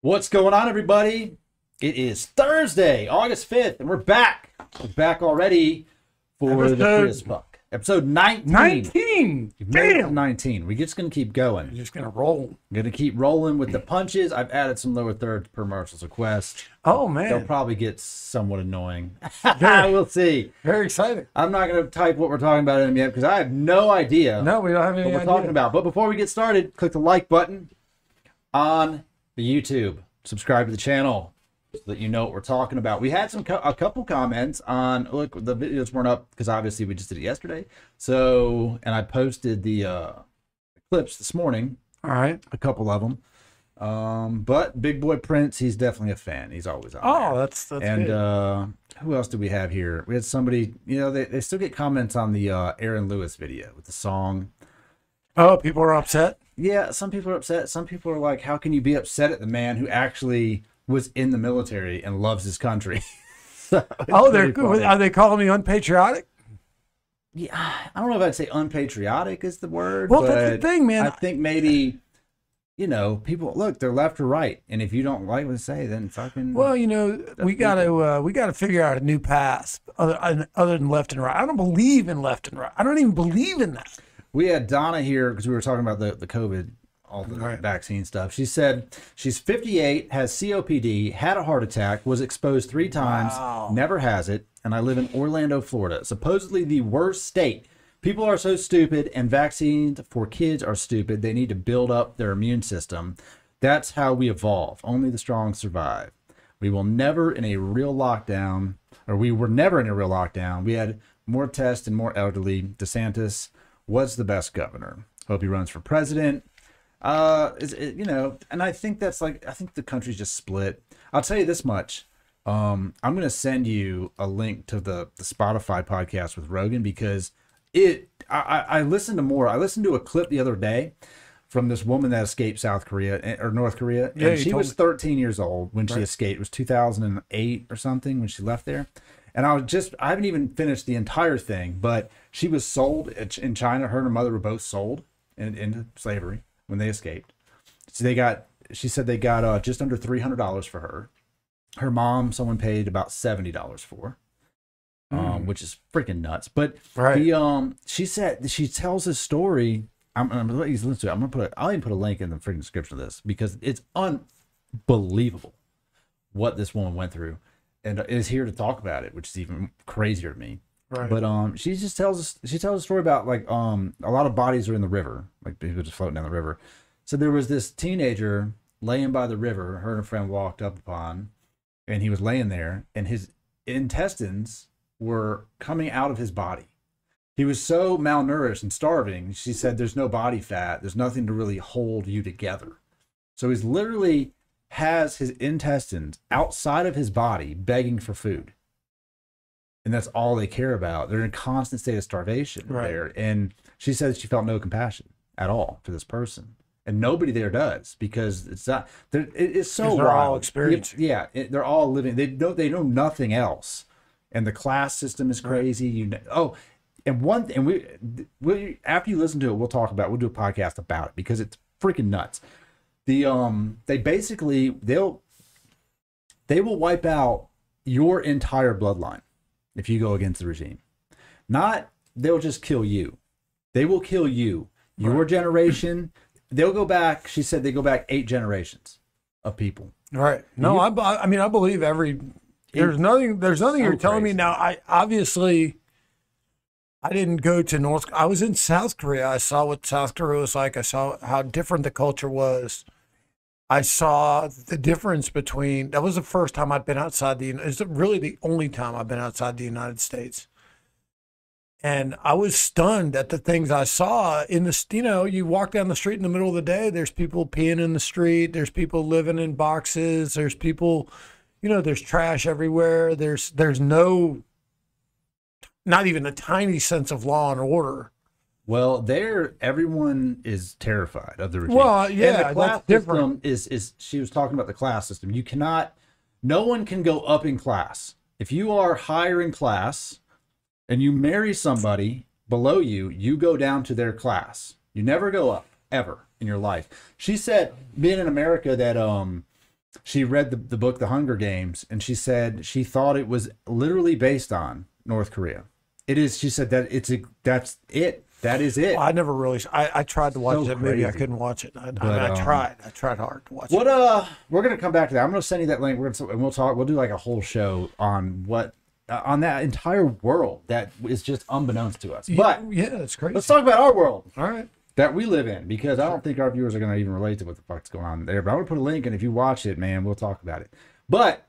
What's going on, everybody? It is Thursday, August 5th, and we're back. We're back already for the Chris Buck. Episode 19. 19! Damn! 19. We're just going to keep going. We're just going to roll. We're going to keep rolling with the punches. I've added some lower thirds per Marshall's request. Oh, man. They'll probably get somewhat annoying. We'll see. Very exciting. I'm not going to type what we're talking about in them yet because I have no idea No, we don't have any what we're idea. talking about. But before we get started, click the like button on the YouTube. Subscribe to the channel so that you know what we're talking about. We had a couple comments on, look, the videos weren't up because obviously we just did it yesterday. So, and I posted the clips this morning. All right. A couple of them. But Big Boy Prince, he's definitely a fan. He's always on there. Oh, that's and good. Who else do we have here? We had somebody, you know, they still get comments on the Aaron Lewis video with the song. Oh, people are upset? Yeah, some people are upset. Some people are like, how can you be upset at the man who actually was in the military and loves his country? So Oh, are they calling me unpatriotic? Yeah, I don't know if I'd say unpatriotic is the word. Well, but that's the thing, man. I think maybe, you know, people, look, they're left or right. And if you don't like what they say, then fucking... Well, you know, we gotta figure out a new path other than left and right. I don't believe in left and right. I don't even believe in that. We had Donna here because we were talking about the COVID, all the vaccine stuff. She said she's 58, has COPD, had a heart attack, was exposed 3 times, never has it, and I live in Orlando, Florida. Supposedly the worst state. People are so stupid, and vaccines for kids are stupid. They need to build up their immune system. That's how we evolve. Only the strong survive. We will never in a real lockdown, or we were never in a real lockdown. We had more tests and more elderly. DeSantis was the best governor. Hope he runs for president. You know, and I think that's like, I think the country's just split. I'll tell you this much. I'm going to send you a link to the Spotify podcast with Rogan because I listened to more. I listened to a clip the other day from this woman that escaped South Korea or North Korea. Yeah, and she was 13 years old when she escaped. It was 2008 or something when she left there. And I haven't even finished the entire thing, but she was sold in China. Her and her mother were both sold into slavery when they escaped. So she said they got just under $300 for her. Her mom, someone paid about $70 for, which is freaking nuts. But she said, she tells this story. I'm going to let you listen to it. I'll even put a link in the freaking description of this because it's unbelievable what this woman went through. And is here to talk about it, which is even crazier to me. Right. But she tells a story about like a lot of bodies are in the river, like people just floating down the river. So there was this teenager laying by the river. Her and a friend walked up upon, and he was laying there, and his intestines were coming out of his body. He was so malnourished and starving. She said, "There's no body fat. There's nothing to really hold you together." So he's literally has his intestines outside of his body begging for food, and that's all they care about. They're in a constant state of starvation there. And she said she felt no compassion at all for this person, and nobody there does, because it's not, it's so wild. They're all experiencing. They're all living, they know nothing else, and the class system is crazy. We after you listen to it, we'll do a podcast about it because it's freaking nuts. They basically they will wipe out your entire bloodline if you go against the regime. They'll just kill you. They will kill you. Your generation. They'll go back. She said they go back 8 generations of people. Right. No, I believe there's nothing you're telling me now. I didn't go to I was in South Korea. I saw what South Korea was like. I saw how different the culture was. I saw the difference between, that was the first time I'd been outside it's really the only time I've been outside the United States. And I was stunned at the things I saw in the, you know, you walk down the street in the middle of the day, there's people peeing in the street. There's people living in boxes. There's people, you know, there's trash everywhere. There's not even a tiny sense of law and order. Well, everyone is terrified of the regime. Well, yeah, and the class system is she was talking about the class system. No one can go up in class. If you are higher in class and you marry somebody below you, you go down to their class. You never go up, ever, in your life. She said, being in America, that she read the book The Hunger Games, and she said she thought it was literally based on North Korea. It is. She said that that's it. That is it. Well, I never really. I tried to watch that movie. I couldn't watch it. I tried. I tried hard to watch it. We're gonna come back to that. I'm gonna send you that link. And we'll talk. We'll do like a whole show on on that entire world that is just unbeknownst to us. But yeah, it's crazy. Let's talk about our world. All right. That we live in, because I don't think our viewers are gonna even relate to what the fuck's going on there. But I'm gonna put a link, and if you watch it, man, we'll talk about it. But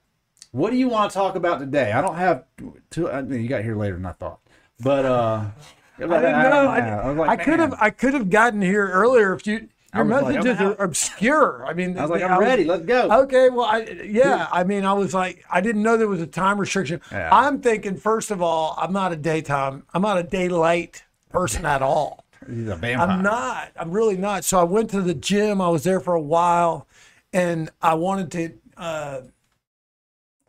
what do you want to talk about today? I don't have to. I mean, you got here later than I thought. But I didn't know. I could have gotten here earlier if you. Your messages are obscure. I mean, I was like, I'm ready. Let's go. Okay. Well, I mean, I was like, I didn't know there was a time restriction. Yeah. I'm thinking, first of all, I'm not a daylight person at all. He's a vampire. I'm really not. So I went to the gym. I was there for a while, and I wanted to,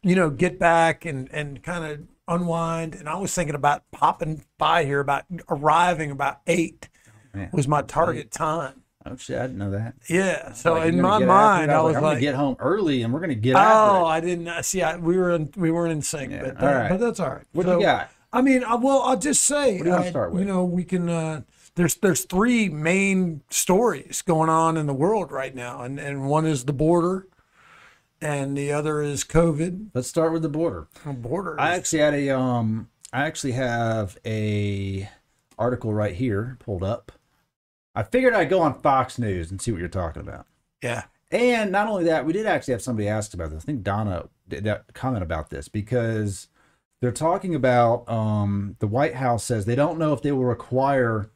get back and kind of unwind. And I was thinking about popping by here, about arriving about 8 was my target time. Oh shit, I didn't know that. Yeah. So in my mind, I was I'm like, gonna get home early and we're gonna get after it. I didn't see. We weren't in sync, but that's all right. What do you got? I mean, I'll just say, what do you want to start with? We can. There's 3 main stories going on in the world right now, and one is the border, and the other is COVID. Let's start with the border. Border. I actually have a article right here pulled up. I figured I'd go on Fox News and see what you're talking about. Yeah. And not only that, we did actually have somebody ask about this. I think Donna did comment about this, because they're talking about the White House says they don't know if they will require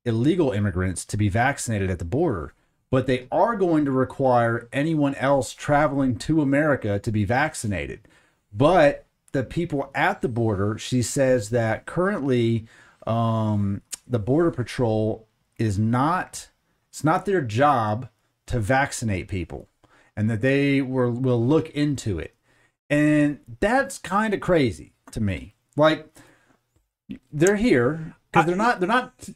illegal immigrants to be vaccinated at the border, but they are going to require anyone else traveling to America to be vaccinated. But the people at the border, she says that currently the Border Patrol it's not their job to vaccinate people, and that they will look into it. And that's kind of crazy to me. Like, they're here because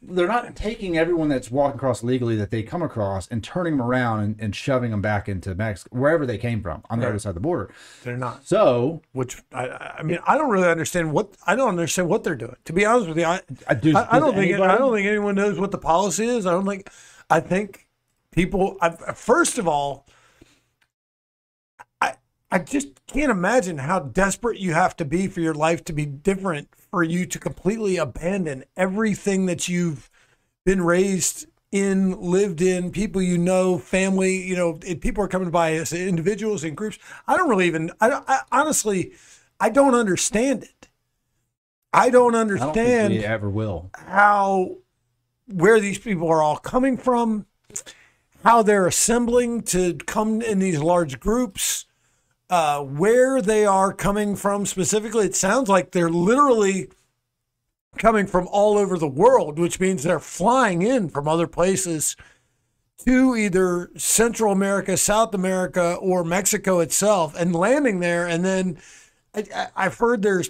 they're not taking everyone that's walking across legally that they come across and turning them around and shoving them back into Mexico, wherever they came from, on the other side of the border. They're not. So, which I mean, I don't really understand what they're doing. To be honest with you, I don't think anyone knows what the policy is. I think people. First of all, I just can't imagine how desperate you have to be for your life to be different, for you to completely abandon everything that you've been raised in, lived in, people family, people are coming by as individuals and groups. I honestly, I don't understand it. I don't understand. I don't think we ever will. Where these people are all coming from, how they're assembling to come in these large groups. Where they are coming from specifically, it sounds like they're literally coming from all over the world, which means they're flying in from other places to either Central America, South America, or Mexico itself, and landing there. And then I've heard there's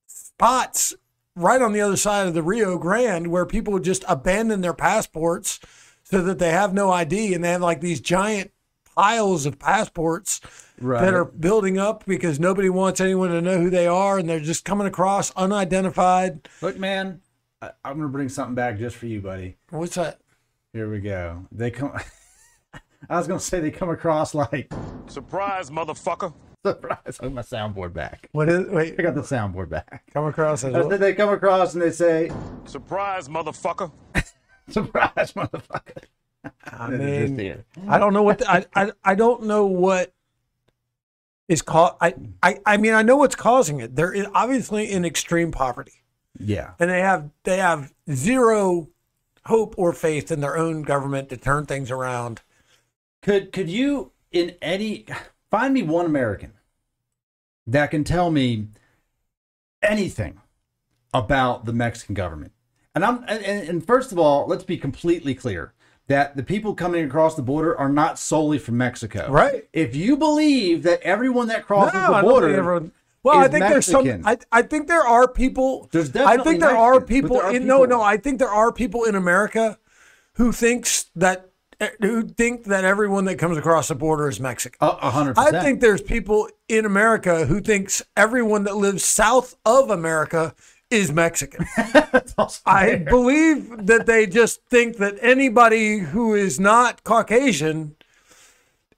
spots right on the other side of the Rio Grande where people would just abandon their passports so that they have no ID, and they have like these giant piles of passports that are building up because nobody wants anyone to know who they are, and they're just coming across unidentified. Look, man, I'm going to bring something back just for you, buddy. What's that? Here we go. They come. I was going to say they come across like surprise, motherfucker. Surprise! I got my soundboard back. What is? Wait, I got the soundboard back. Come across as what? They come across and they say, surprise, motherfucker. Surprise, motherfucker. I mean, I don't know what I don't know what is I mean, I know what's causing it. They're obviously in extreme poverty. Yeah, and they have zero hope or faith in their own government to turn things around. Could you find me one American that can tell me anything about the Mexican government? And first of all, let's be completely clear that the people coming across the border are not solely from Mexico. Right. If you believe that everyone that crosses the border I think Mexican. There's some. I think there are people. There's definitely. I think there are people. No. I think there are people in America who thinks that think that everyone that comes across the border is Mexican. 100%. I think there's people in America who thinks everyone that lives south of America is Mexican. I believe that they just think that anybody who is not Caucasian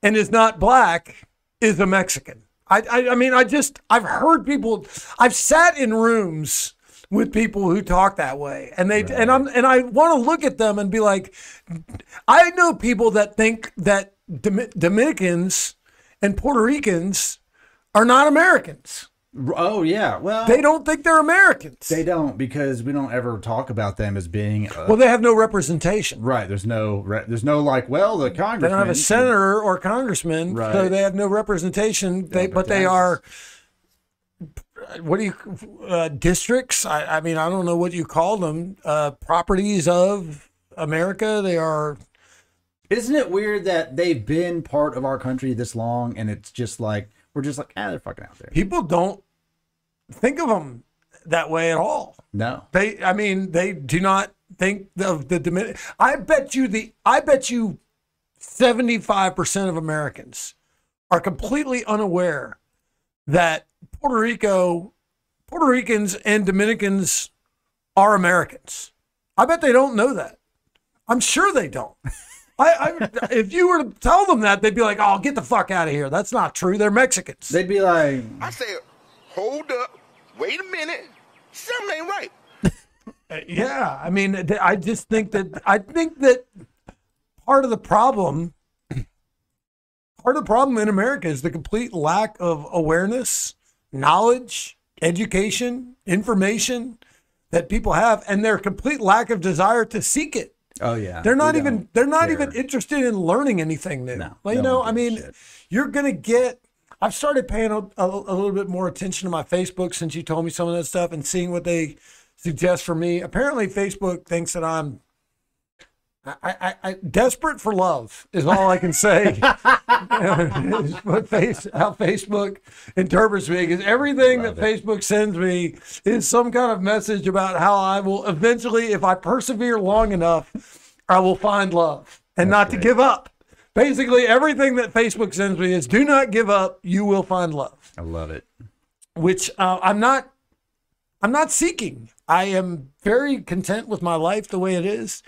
and is not black is a Mexican. I mean, I've heard people, I've sat in rooms with people who talk that way, and they and I want to look at them and be like, I know people that think that Dominicans and Puerto Ricans are not Americans. Oh yeah, well, they don't think they're Americans. They don't, because we don't ever talk about them as being. Well, they have no representation. Right. There's no like, well, the congressman. They don't have a senator or congressman, right. So they have no representation. But they are. What do you districts? I mean, I don't know what you call them. Properties of America. They are. Isn't it weird that they've been part of our country this long, and it's just like we're just like, they're fucking out there. People don't think of them that way at all. No, I mean, they do not think of the Dominican. I bet you 75% of Americans are completely unaware that Puerto Ricans and Dominicans are Americans. I bet they don't know that. I'm sure they don't. If you were to tell them that, they'd be like, "Oh, get the fuck out of here. That's not true. They're Mexicans." They'd be like, I say, hold up, wait a minute, something ain't right. Yeah, I mean, I think that part of the problem in America is the complete lack of awareness, knowledge, education, information that people have, and their complete lack of desire to seek it. oh yeah, They're not even interested in learning anything new. No, Like, no I one gives a mean, shit. you're gonna get. I've started paying a little bit more attention to my Facebook since you told me some of that stuff and seeing what they suggest for me. Apparently, Facebook thinks that I'm desperate for love is all I can say. Is how Facebook interprets me, because everything that Facebook sends me is some kind of message about how I will eventually, if I persevere long enough, I will find love and not to give up. Basically, everything that Facebook sends me is do not give up. You will find love. I love it. Which I'm not seeking. I am very content with my life the way it is.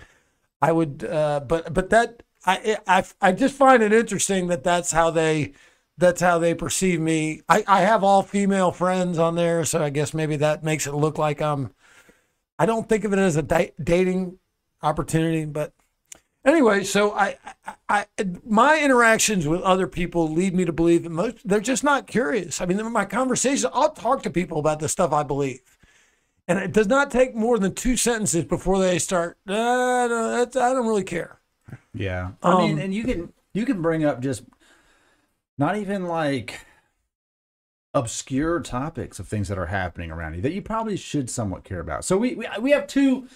I would, but that I just find it interesting that that's how they perceive me. I have all female friends on there, so I guess maybe that makes it look like I don't think of it as a dating opportunity, but anyway, so my interactions with other people lead me to believe that they're just not curious. I mean, in my conversations, I'll talk to people about the stuff I believe. And it does not take more than 2 sentences before they start, no, I don't really care. Yeah. I mean, and you can bring up just not even like obscure topics of things that are happening around you that you probably should somewhat care about. So we have two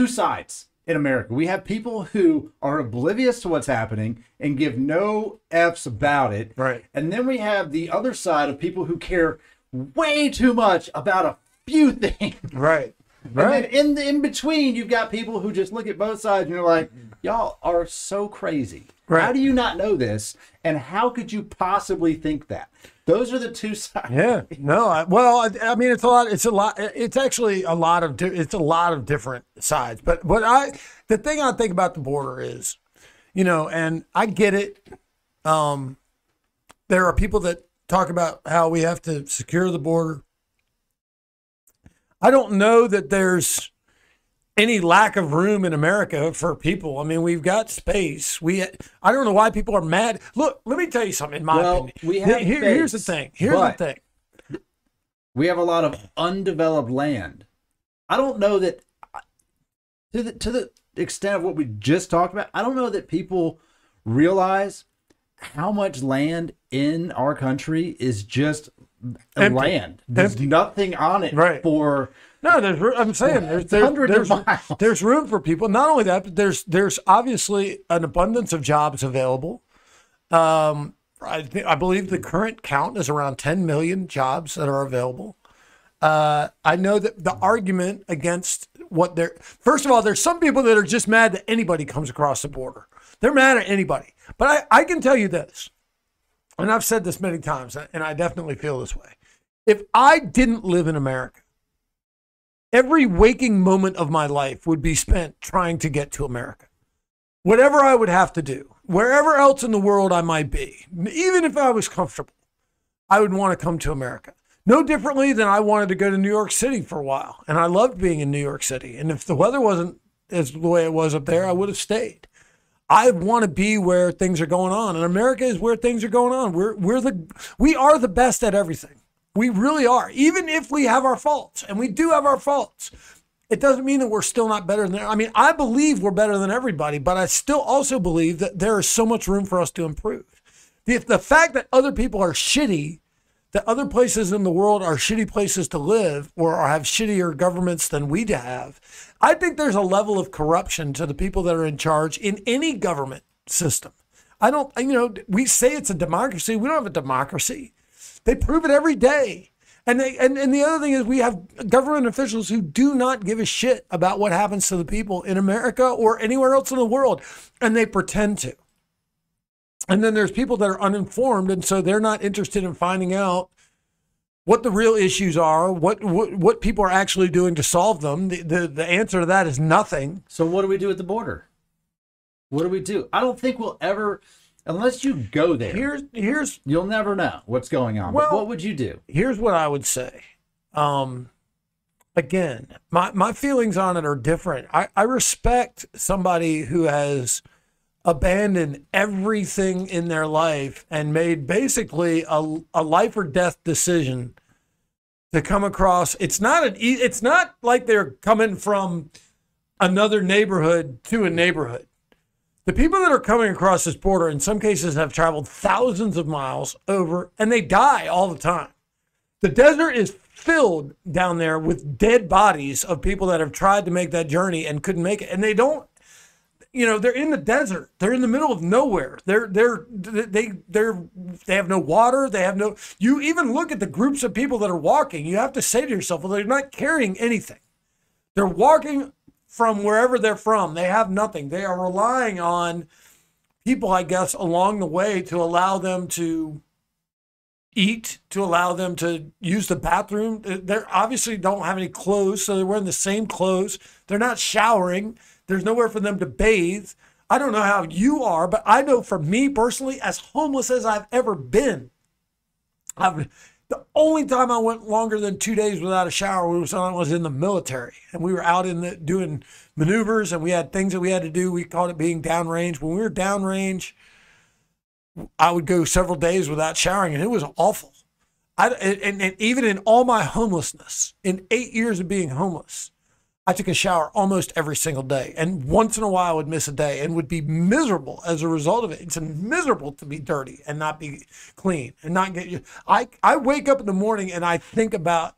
sides in America. We have people who are oblivious to what's happening and give no F's about it. Right. And then we have the other side of people who care way too much about a few things. Right. And then in between, you've got people who just look at both sides and you're like, y'all are so crazy. Right. How do you not know this? And how could you possibly think that? Those are the two sides. Yeah. No. I mean, it's a lot. It's actually a lot of different sides. But the thing I think about the border is, and I get it. There are people that talk about how we have to secure the border. I don't know that there's any lack of room in America for people. I mean, we've got space. I don't know why people are mad. Look, let me tell you something. In my opinion, we have here's the thing. We have a lot of undeveloped land. I don't know that to the extent of what we just talked about. I don't know that people realize how much land in our country is just empty. Land. There's nothing on it for. No, I'm saying there's room for people. Not only that, but there's obviously an abundance of jobs available. I believe the current count is around 10 million jobs that are available. I know that the argument against first of all, there's some people that are just mad that anybody comes across the border. They're mad at anybody. But I can tell you this, and I've said this many times, and I definitely feel this way. If I didn't live in America, every waking moment of my life would be spent trying to get to America. Whatever I would have to do, wherever else in the world I might be, even if I was comfortable, I would want to come to America. No differently than I wanted to go to New York City for a while. And I loved being in New York City. And if the weather wasn't as the way it was up there, I would have stayed. I want to be where things are going on. And America is where things are going on. We are the best at everything. We really are. Even if we have our faults, and we do have our faults, it doesn't mean that we're still not better than, I mean, I believe we're better than everybody, but I still also believe that there is so much room for us to improve. The fact that other people are shitty, that other places in the world are shitty places to live or have shittier governments than we have, I think there's a level of corruption to the people that are in charge in any government system. We say it's a democracy. We don't have a democracy. They prove it every day. And the other thing is we have government officials who do not give a shit about what happens to the people in America or anywhere else in the world, and they pretend to. And then there's people that are uninformed, and so they're not interested in finding out what the real issues are, what people are actually doing to solve them. The answer to that is nothing. So what do we do at the border? What do we do? I don't think we'll ever, unless you go there. You'll never know what's going on. Well, but what would you do? Here's what I would say. Again, my feelings on it are different. I respect somebody who has abandoned everything in their life and made basically a life or death decision to come across. It's not like they're coming from another neighborhood to a neighborhood. The people that are coming across this border in some cases have traveled thousands of miles over, and they die all the time. The desert is filled down there with dead bodies of people that have tried to make that journey and couldn't make it. And they don't, they're in the desert. They're in the middle of nowhere. They have no water. You even look at the groups of people that are walking. You have to say to yourself, well, they're not carrying anything. They're walking from wherever they're from. They have nothing. They are relying on people, I guess, along the way to allow them to eat, to allow them to use the bathroom. They obviously don't have any clothes, so they're wearing the same clothes. They're not showering. There's nowhere for them to bathe. I don't know how you are, but I know for me personally, as homeless as I've ever been, the only time I went longer than 2 days without a shower was when I was in the military, and we were out doing maneuvers, and we had things that we had to do. We called it being downrange. When we were downrange, I would go several days without showering, and it was awful. And even in all my homelessness, in 8 years of being homeless, I took a shower almost every single day. And once in a while I would miss a day and would be miserable as a result of it. It's miserable to be dirty and not be clean and not get, I wake up in the morning and I think about,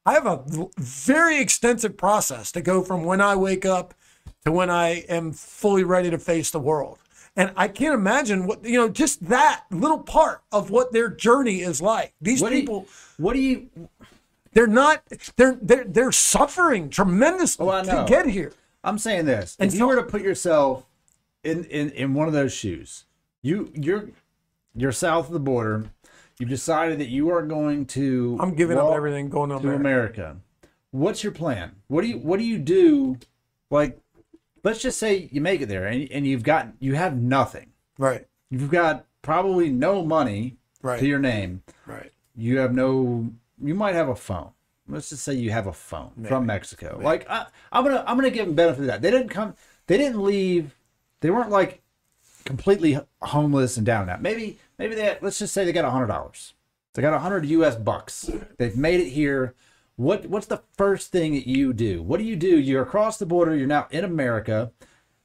I have a very extensive process to go from when I wake up to when I am fully ready to face the world. And I can't imagine what, just that little part of what their journey is like. These people, they're suffering tremendously to get here. I'm saying this. And if you were to put yourself in one of those shoes, you're south of the border, you've decided that you are going to I'm giving up everything going to America. What's your plan? What do you do? Like, let's just say you make it there and you have nothing. Right. You've got probably no money to your name. Right. You might have a phone. Let's just say you have a phone from Mexico. Maybe. Like I'm gonna give them benefit of that. They didn't leave. They weren't like completely homeless and down and out. Maybe let's just say they got $100. They got 100 US bucks. They've made it here. What's the first thing that you do? What do? You're across the border. You're now in America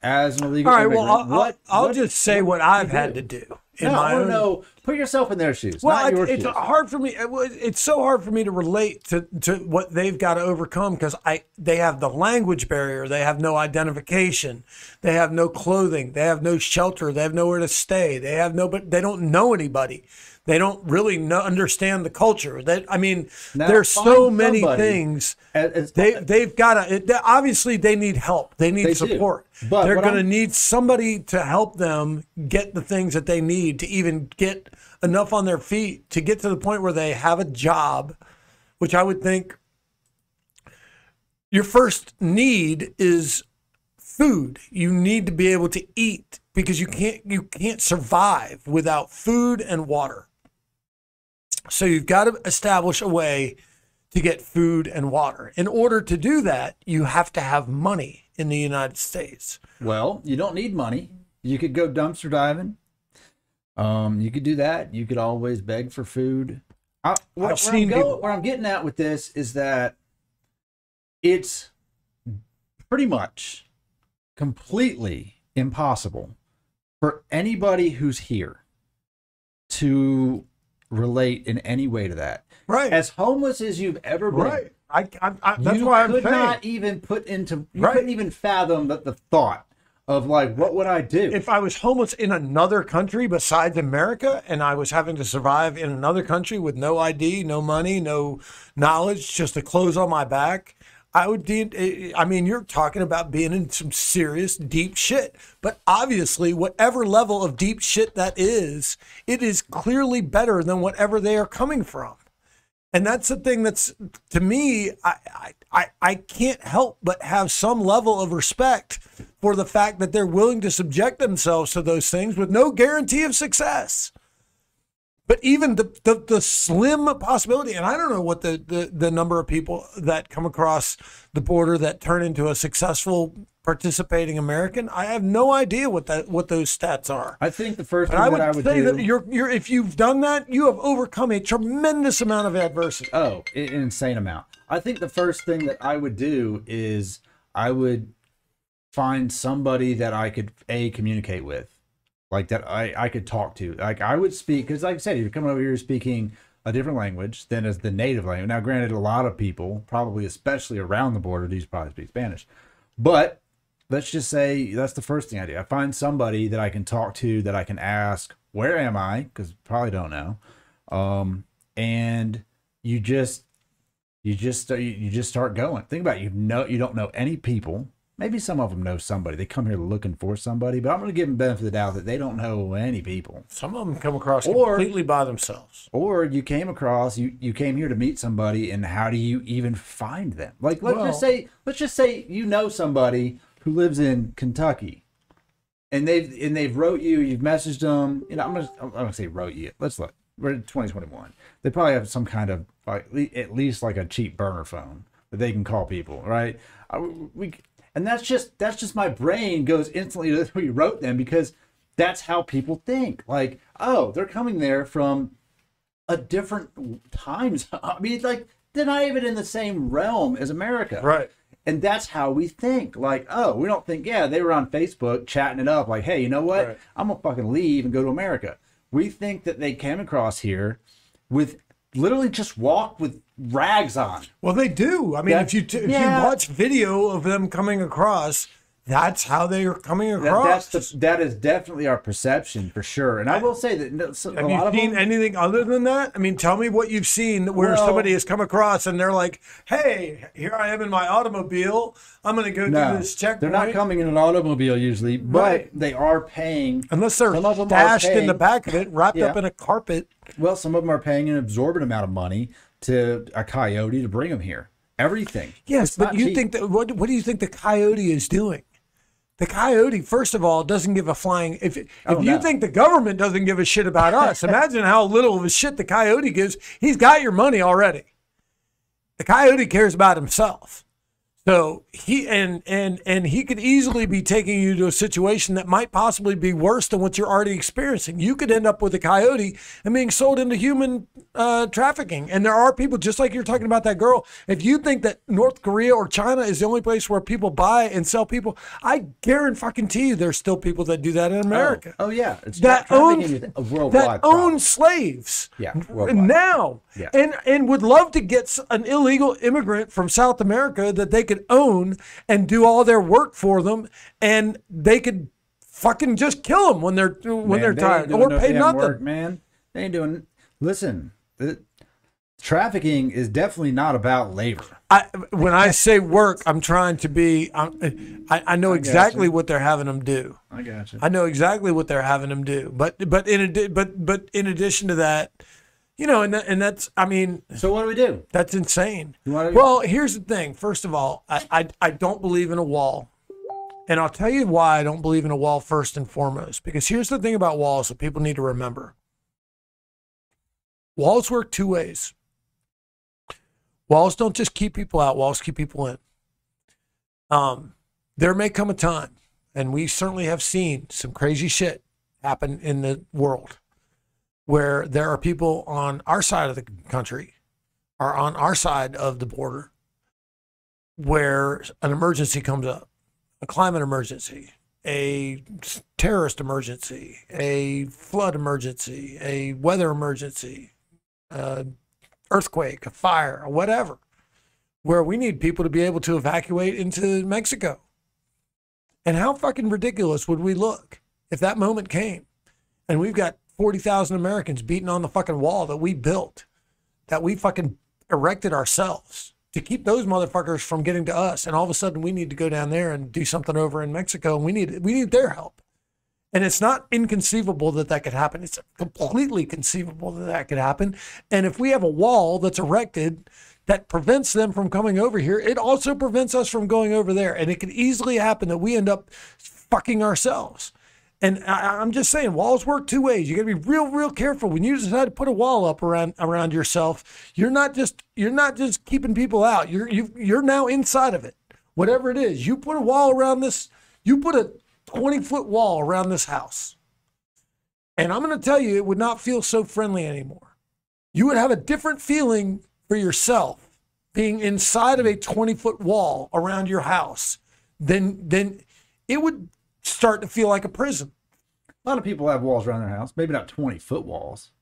as an illegal immigrant. Well, I'll just say what I've had to do. I want to know. Put yourself in their shoes. Well, not your it's shoes. hard for me. It's so hard for me to relate to what they've got to overcome because they have the language barrier. They have no identification. They have no clothing. They have no shelter. They have nowhere to stay. They don't know anybody. They don't really understand the culture. There's so many things. They've got to. Obviously, they need help. They need support. But they're what going to I'm- need somebody to help them get the things that they need to even get enough on their feet to get to the point where they have a job, which I would think your first need is food. You need to be able to eat because you can't survive without food and water. So you've got to establish a way to get food and water. In order to do that, you have to have money in the United States. Well, you don't need money. You could go dumpster diving. You could do that. You could always beg for food. Where I'm getting at with this is that it's pretty much completely impossible for anybody who's here to relate in any way to that. Right. As homeless as you've ever been. Right. That's why I'm saying. You could not even put into, you Right. couldn't even fathom the thought of like, what would I do? If I was homeless in another country besides America and I was having to survive in another country with no ID, no money, no knowledge, just the clothes on my back, I would you're talking about being in some serious deep shit. But obviously, whatever level of deep shit that is, it is clearly better than whatever they are coming from. And that's the thing that's, to me, I can't help but have some level of respect for the fact that they're willing to subject themselves to those things with no guarantee of success. But even the slim possibility, and I don't know what the number of people that come across the border that turn into a successful participating American, I have no idea what those stats are. I think the first But thing I would that I would say do, that you're if you've done that, you have overcome a tremendous amount of adversity. an insane amount. I think the first thing that I would do is I would find somebody that I could communicate with, like that I could talk to. Like I would speak, because like I said, you're coming over here speaking a different language than as the native language. Now, granted, a lot of people, probably especially around the border, these probably speak Spanish, but let's just say that's the first thing I do. I find somebody that I can talk to, that I can ask, where am I? Because probably don't know. And you just start going. Think about it. You don't know any people. Maybe some of them know somebody. They come here looking for somebody, but I'm going to give them benefit of the doubt that they don't know any people. Some of them come across completely by themselves. Or you came across, you came here to meet somebody, and how do you even find them? Like let's just say you know somebody who lives in Kentucky, and they've wrote you, you've messaged them. You know, I'm gonna say wrote you. Let's look. We're in 2021. They probably have some kind of at least like a cheap burner phone that they can call people, right? And that's just my brain goes instantly to who you wrote them, because that's how people think. Like, oh, they're coming there from a different times. I mean, like they're not even in the same realm as America, Right. And that's how we think. Like, oh, we don't think, yeah, they were on Facebook chatting it up. Like, hey, you know what? Right. I'm going to fucking leave and go to America. We think that they came across here with literally just walked with rags on. Well, they do. I mean, if you watch video of them coming across, that's how they are coming across. That is definitely our perception for sure. And I will say that have you seen anything other than that? I mean, tell me what you've seen where somebody has come across and they're like, hey, here I am in my automobile. I'm going to go do this checkpoint. They're not coming in an automobile usually, but they are paying. Unless they're stashed in the back of it, wrapped up in a carpet. Well, some of them are paying an absorbent amount of money to a coyote to bring them here. Everything. Yes, but you think that what do you think the coyote is doing? The coyote, first of all, doesn't give a flying. If you think the government doesn't give a shit about us, imagine how little of a shit the coyote gives. He's got your money already. The coyote cares about himself. So he he could easily be taking you to a situation that might possibly be worse than what you're already experiencing. You could end up with a coyote and being sold into human trafficking. And there are people, just like you're talking about that girl. If you think that North Korea or China is the only place where people buy and sell people, I guarantee you there's still people that do that in America. Oh yeah, it's that own slaves. slaves. Yeah, now, and would love to get an illegal immigrant from South America that they could own and do all their work for them, and they could fucking just kill them when they're tired or pay nothing. Work, man, they ain't doing. Listen, trafficking is definitely not about labor. When I say work, I'm trying to be. I know exactly what they're having them do. I got you. I know exactly what they're having them do. But in addition to that, you know, and that's, I mean. So what do we do? That's insane. Well, Well, here's the thing. First of all, I don't believe in a wall. And I'll tell you why I don't believe in a wall first and foremost. Because here's the thing about walls that people need to remember. Walls work two ways. Walls don't just keep people out. Walls keep people in. There may come a time, and we certainly have seen some crazy shit happen in the world, where there are people on our side of the country or on our side of the border where an emergency comes up, a climate emergency, a terrorist emergency, a flood emergency, a weather emergency, earthquake, a fire, or whatever, where we need people to be able to evacuate into Mexico. And how fucking ridiculous would we look if that moment came and we've got 40,000 Americans beating on the fucking wall that we built, that we fucking erected ourselves to keep those motherfuckers from getting to us. And all of a sudden we need to go down there and do something over in Mexico, and we need their help. And it's not inconceivable that that could happen. It's completely conceivable that that could happen. And if we have a wall that's erected that prevents them from coming over here, it also prevents us from going over there. And it could easily happen that we end up fucking ourselves. And I'm just saying, walls work two ways. You got to be real, real careful when you decide to put a wall up around yourself. You're not just keeping people out. You're now inside of it. Whatever it is, you put a wall around this. You put a 20-foot wall around this house, and I'm going to tell you, it would not feel so friendly anymore. You would have a different feeling for yourself being inside of a 20-foot wall around your house than it would start to feel like a prison. A lot of people have walls around their house, maybe not 20-foot walls.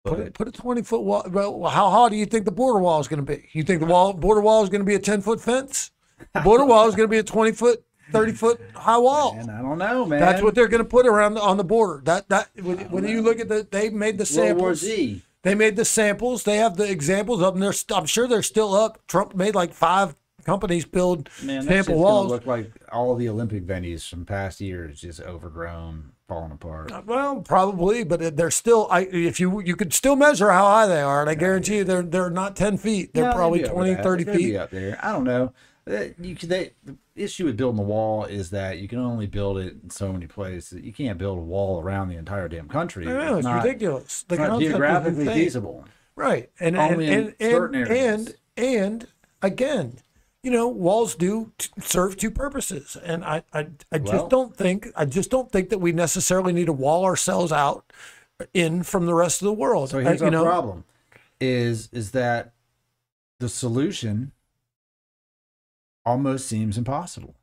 Put a 20-foot wall. Well, how high do you think the border wall is going to be? You think the border wall is going to be a 10-foot fence? The border wall is going to be a 20-foot, 30-foot high wall. Man, I don't know, man. That's what they're going to put on the border. When you look at they made the samples. World War Z. They made the samples. They have the examples of them. I'm sure they're still up. Trump made like 5 companies build sample walls. Look like all the Olympic venues from past years, just overgrown, falling apart. Well, probably, but they're still. If you could still measure how high they are, and I guarantee you they're not 10 feet. They're probably 20, 30 feet. Be up there. I don't know. The issue with building the wall is that you can only build it in so many places. You can't build a wall around the entire damn country. No, it's ridiculous. It's not geographically feasible. Right. And certain areas. And again, you know, walls do serve two purposes. And I just don't think that we necessarily need to wall ourselves out in from the rest of the world. So here's our problem is that the solution almost seems impossible.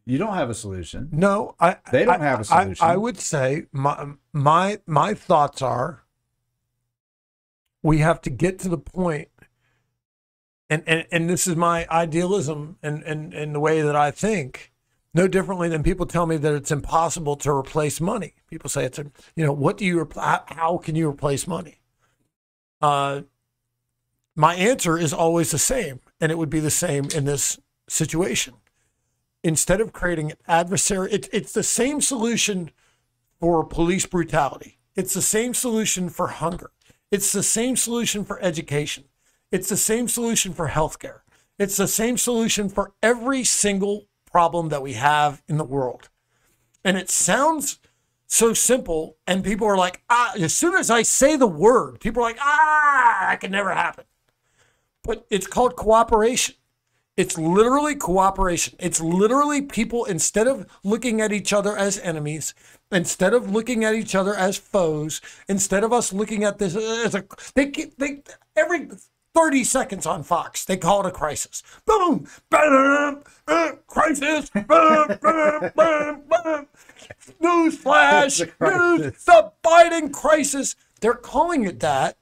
You don't have a solution. No, they don't have a solution. I would say my thoughts are we have to get to the point, and this is my idealism and the way that I think, no differently than people tell me that it's impossible to replace money. People say how can you replace money? My answer is always the same, and it would be the same in this situation. Instead of creating an adversary, it's the same solution for police brutality. It's the same solution for hunger. It's the same solution for education. It's the same solution for healthcare. It's the same solution for every single problem that we have in the world. And it sounds so simple, and people are like, as soon as I say the word, people are like, that can never happen. But it's called cooperation. It's literally cooperation. It's literally people, instead of looking at each other as enemies, instead of looking at each other as foes, instead of us looking at this as every 30 seconds on Fox, they call it a crisis. Boom, boom, crisis, boom, boom, boom, boom. News flash, the Biden crisis. They're calling it that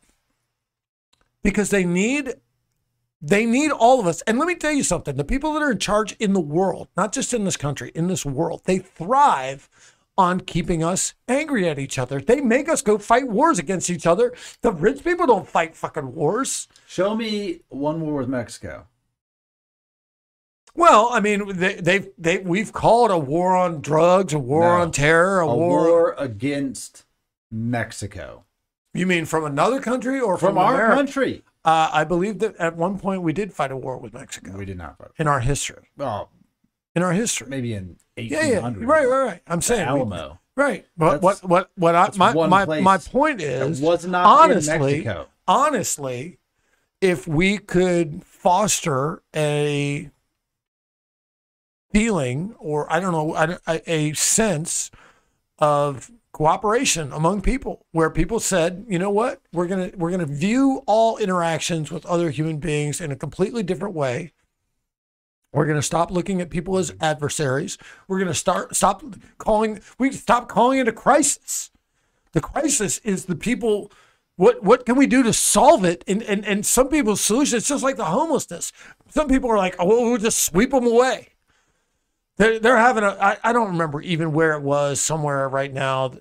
because they need all of us. And let me tell you something. The people that are in charge in the world, not just in this country, in this world, they thrive on keeping us angry at each other. They make us go fight wars against each other. The rich people don't fight fucking wars. Show me one war with Mexico. Well, I mean, we've called a war on drugs, a war on terror, a war against Mexico. You mean from another country or from our country? I believe that at one point we did fight a war with Mexico. We did not fight in our history. Oh, in our history, maybe in 1800. Yeah, right. I'm saying Alamo. Right. But my point is, it was not honestly, in Mexico. Honestly, if we could foster a feeling, or I don't know, a sense of cooperation among people, where people said, you know what, we're gonna view all interactions with other human beings in a completely different way. We're going to stop looking at people as adversaries. We're going to stop calling it a crisis. The crisis is the people. What can we do to solve it? And some people's solution, it's just like the homelessness. Some people are like, oh, we'll just sweep them away. They're having I don't remember even where it was, somewhere right now.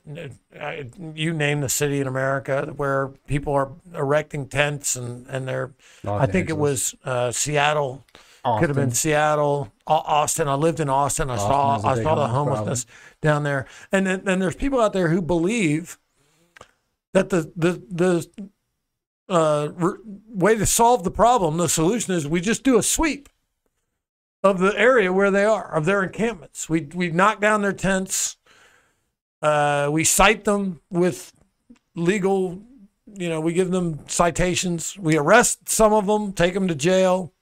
You name the city in America where people are erecting tents and they're, I think it was Seattle. Austin. Could have been Seattle, Austin. I lived in Austin. I saw the homelessness down there. And then there's people out there who believe that the way to solve the problem, the solution is we just do a sweep of the area where they are, of their encampments. We knock down their tents. We cite them with legal, we give them citations. We arrest some of them, take them to jail.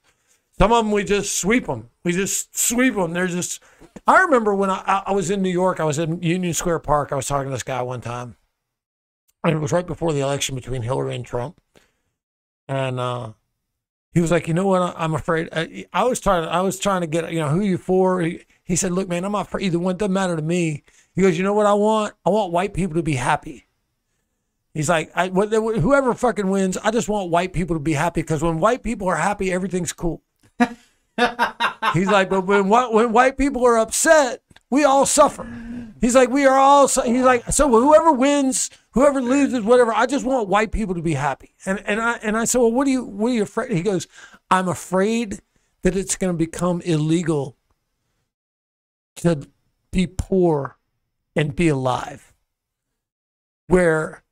Some of them, we just sweep them. They're just, I remember when I was in New York, I was in Union Square Park. I was talking to this guy one time. And it was right before the election between Hillary and Trump. And he was like, you know what, I'm afraid. I was trying to get, who are you for? He said, look, man, I'm not for either one. It doesn't matter to me. He goes, you know what I want? I want white people to be happy. He's like, whoever fucking wins, I just want white people to be happy, because when white people are happy, everything's cool. He's like, but when white people are upset, we all suffer. He's like, he's like, so whoever wins, whoever loses, whatever, I just want white people to be happy. And I said, well, what are you afraid? He goes, I'm afraid that it's going to become illegal to be poor and be alive, where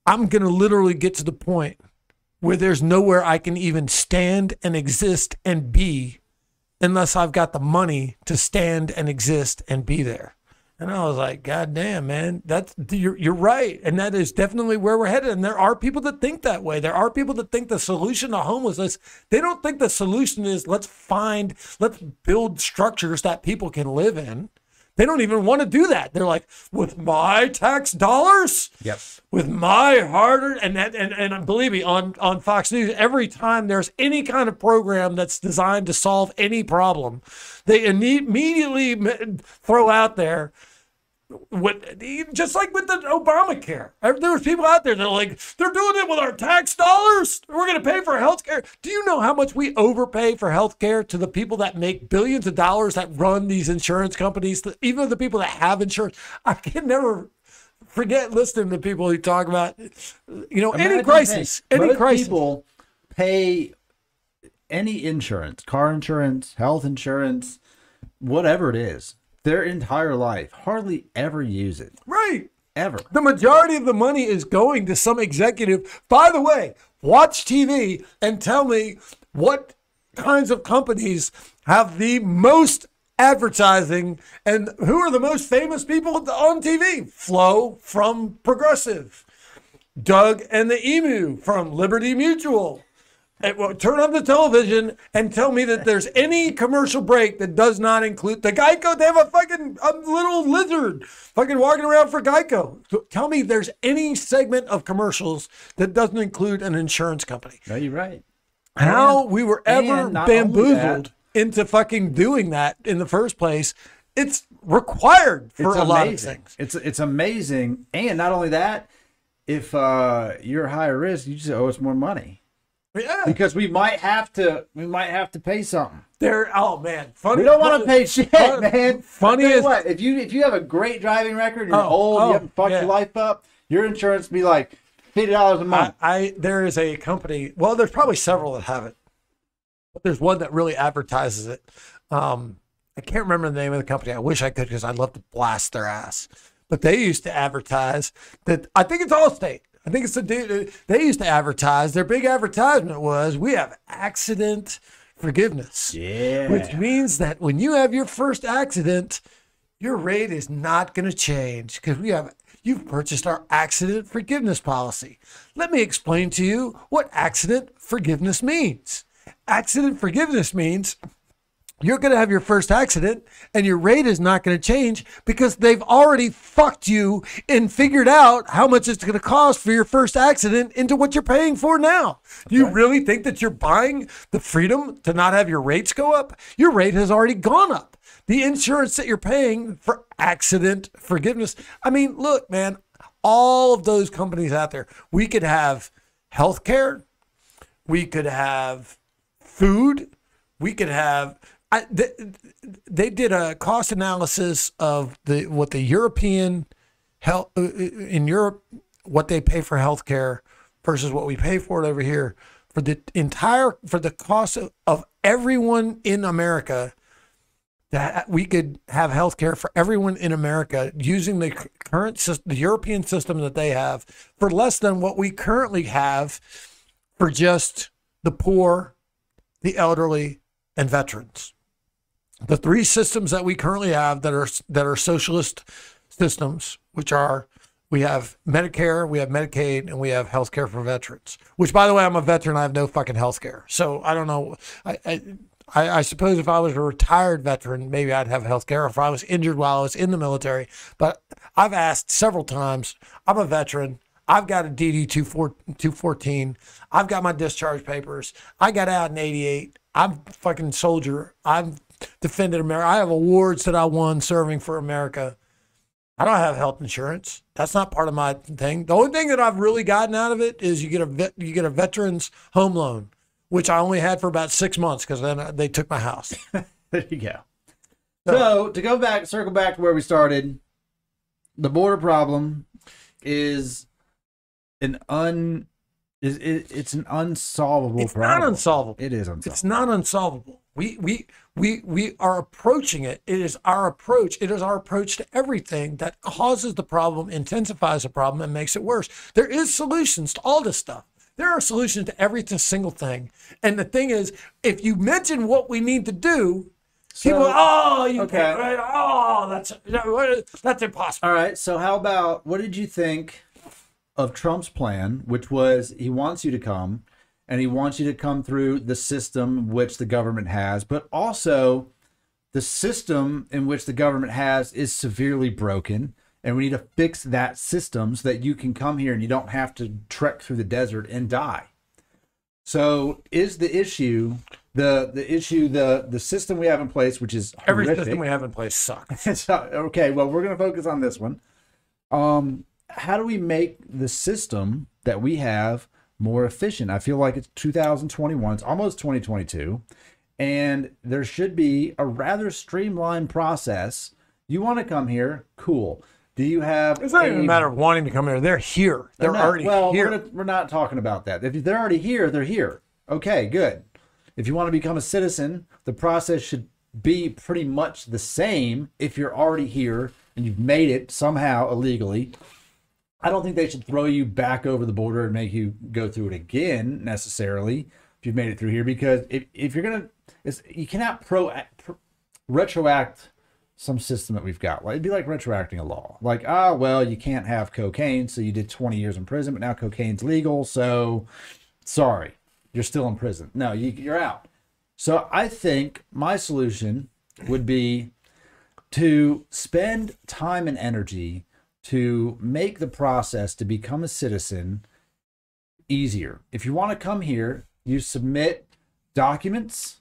I'm going to literally get to the point where there's nowhere I can even stand and exist and be unless I've got the money to stand and exist and be there. And I was like, God damn, man, you're right. And that is definitely where we're headed. And there are people that think that way. There are people that think the solution to homelessness, they don't think the solution is let's build structures that people can live in. They don't even want to do that. They're like, with my tax dollars, yes, with my hard-earned, and believe me, on Fox News, every time there's any kind of program that's designed to solve any problem, they immediately throw out there, just like with the Obamacare. There's people out there that are like, they're doing it with our tax dollars. We're going to pay for health care. Do you know how much we overpay for health care to the people that make billions of dollars that run these insurance companies, even the people that have insurance? I can never forget listening to people who talk about, any crisis. People pay any insurance, car insurance, health insurance, whatever it is, their entire life, hardly ever use it. Right. Ever. The majority of the money is going to some executive. By the way, watch TV and tell me what kinds of companies have the most advertising and who are the most famous people on TV. Flo from Progressive. Doug and the Emu from Liberty Mutual. Turn on the television and tell me that there's any commercial break that does not include the Geico. They have a little lizard fucking walking around for Geico. Tell me there's any segment of commercials that doesn't include an insurance company. No, you're right. How we were ever bamboozled into fucking doing that in the first place. It's required for a lot of things. It's amazing. And not only that, if you're higher risk, you just owe us more money. Yeah. because we might have to pay something. Oh man, funny. We don't want to pay shit, man. Funny I'll tell you is what, if you have a great driving record, you're old, you haven't fucked your life up, your insurance be like $50 a month. There is a company. Well, there's probably several that have it, but there's one that really advertises it. I can't remember the name of the company. I wish I could because I'd love to blast their ass. But they used to advertise that. I think it's Allstate. I think it's the dude. They used to advertise. Their big advertisement was, "We have accident forgiveness." Yeah. Which means that when you have your first accident, your rate is not going to change because you've purchased our accident forgiveness policy. Let me explain to you what accident forgiveness means. Accident forgiveness means you're going to have your first accident and your rate is not going to change because they've already fucked you and figured out how much it's going to cost for your first accident into what you're paying for now. Do you really think that you're buying the freedom to not have your rates go up? Your rate has already gone up. The insurance that you're paying for accident forgiveness. I mean, look, man, all of those companies out there, we could have healthcare, we could have food, we could have. They did a cost analysis of what the European health in Europe, what they pay for healthcare versus what we pay for it over here. For the cost of everyone in America, that we could have healthcare for everyone in America using the current system, the European system that they have, for less than what we currently have for just the poor, the elderly, and veterans. The three systems that we currently have that are socialist systems, which are, we have Medicare, we have Medicaid, and we have healthcare for veterans. Which, by the way, I'm a veteran. I have no fucking healthcare, so I don't know. I suppose if I was a retired veteran, maybe I'd have healthcare. If I was injured while I was in the military, but I've asked several times. I'm a veteran. I've got a DD 214. I've got my discharge papers. I got out in '88. I'm a fucking soldier. I've defended America. I have awards that I won serving for America. I don't have health insurance. That's not part of my thing. The only thing that I've really gotten out of it is you get a veteran's home loan, which I only had for about 6 months because then they took my house. There you go. So to circle back to where we started, the border problem is it's an unsolvable problem. It's not unsolvable. It is unsolvable. It's not unsolvable. We are approaching it. It is our approach. It is our approach to everything that causes the problem, intensifies the problem, and makes it worse. There is solutions to all this stuff. There are solutions to every single thing. And the thing is, if you mention what we need to do, people, can't, right? Oh, that's impossible. All right. So how about, what did you think of Trump's plan, which was he wants you to come, and he wants you to come through the system which the government has, but also the system in which the government has is severely broken, and we need to fix that system so that you can come here and you don't have to trek through the desert and die. So is the issue the system we have in place, which is every horrific. System we have in place sucks. Okay, well, we're going to focus on this one. How do we make the system that we have more efficient? I feel like it's 2021, it's almost 2022, and there should be a rather streamlined process. You want to come here, cool. Do you have? It's not even a matter of wanting to come here. They're here. They're already here. We're not talking about that. If they're already here, they're here. Okay, good. If you want to become a citizen, the process should be pretty much the same if you're already here and you've made it somehow illegally. I don't think they should throw you back over the border and make you go through it again necessarily if you've made it through here, because if you're going to, you cannot retroact some system that we've got. It'd be like retroacting a law. Like, well, you can't have cocaine, so you did 20 years in prison, but now cocaine's legal, so sorry, you're still in prison. No, you're out. So I think my solution would be to spend time and energy to make the process to become a citizen easier. If you want to come here, you submit documents,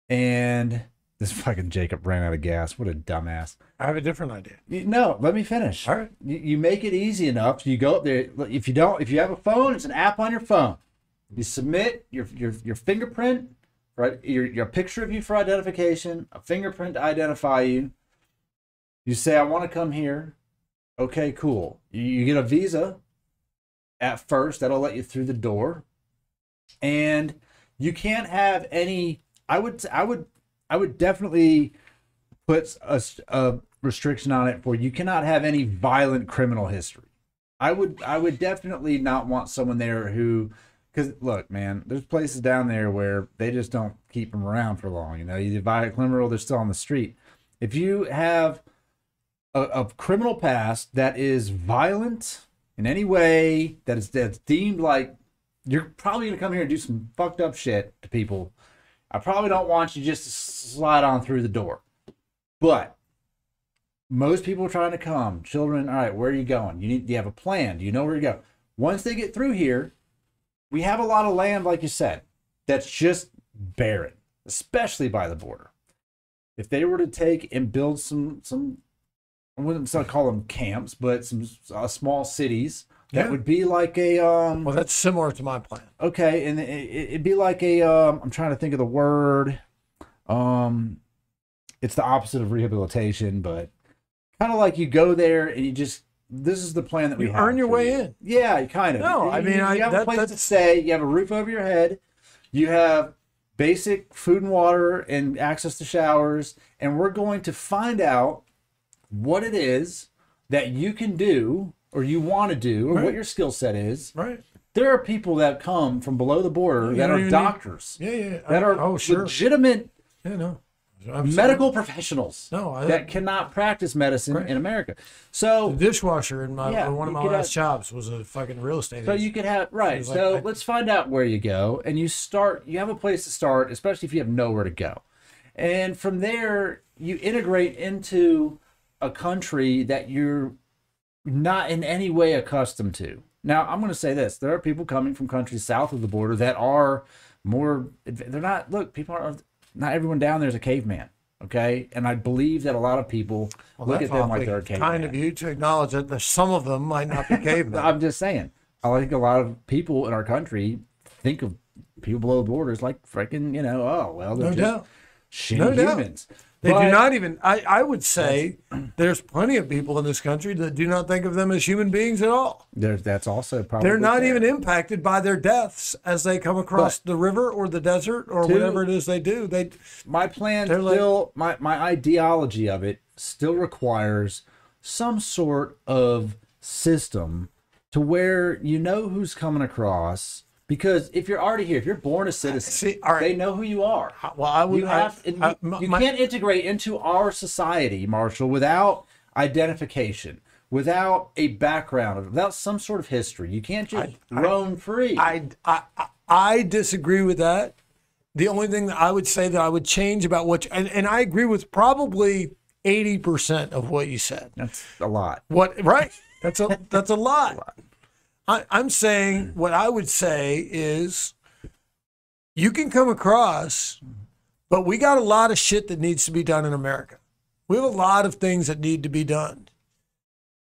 and this fucking Jacob ran out of gas. What a dumbass. I have a different idea. No, let me finish. All right. You make it easy enough. You go up there. If you have a phone, it's an app on your phone. You submit your fingerprint, right? Your picture of you for identification, a fingerprint to identify you. You say, I want to come here. Okay, cool. You get a visa at first. That'll let you through the door. And you can't have any, I would definitely put a restriction on it for you cannot have any violent criminal history. I would definitely not want someone there who, because look, man, there's places down there where they just don't keep them around for long. You know, you violent criminal, they're still on the street. If you have a criminal past that is violent in any way, that's deemed like you're probably gonna come here and do some fucked up shit to people, I probably don't want you just to slide on through the door. But most people are trying to come. Children, all right, where are you going? Do you have a plan? Do you know where to go? Once they get through here, we have a lot of land, like you said, that's just barren, especially by the border. If they were to take and build some I wouldn't call them camps, but some small cities, that would be like a well, that's similar to my plan. Okay, and it'd be like a I'm trying to think of the word. It's the opposite of rehabilitation, but kind of like you go there and you just, this is the plan that we have. You earn your way in. Yeah, kind of. No, I mean, you have a place to stay. You have a roof over your head. You have basic food and water and access to showers. And we're going to find out what it is that you can do or you want to do or what your skill set is. Right. There are people that come from below the border that are doctors. That are legitimate medical professionals that cannot practice medicine in America. So the dishwasher in one of my last jobs was a fucking real estate agent. So you could have So let's find out where you go, and you have a place to start, especially if you have nowhere to go. And from there, you integrate into a country that you're not in any way accustomed to. Now, I'm going to say this. There are people coming from countries south of the border that are more, they're not, look, people are, not everyone down there is a caveman, okay? And I believe that a lot of people look at them like they're a caveman. Kind of you to acknowledge that some of them might not be cavemen. I'm just saying. I think a lot of people in our country think of people below the borders like freaking, they're just shitty humans. They do not even, I would say there's plenty of people in this country that do not think of them as human beings at all. That's also probably they're not even impacted by their deaths as they come across the river or the desert or whatever it is they do. My plan still, my ideology of it still requires some sort of system to where you know who's coming across. Because if you're already here, if you're born a citizen, they know who you are. Well, I would. You can't integrate into our society, Marshall, without identification, without a background, without some sort of history. You can't just roam free. I disagree with that. The only thing that I would say that I would change about and I agree with probably 80% of what you said. That's a lot. That's a lot. I'm saying what I would say is you can come across, but we got a lot of shit that needs to be done in America. We have a lot of things that need to be done.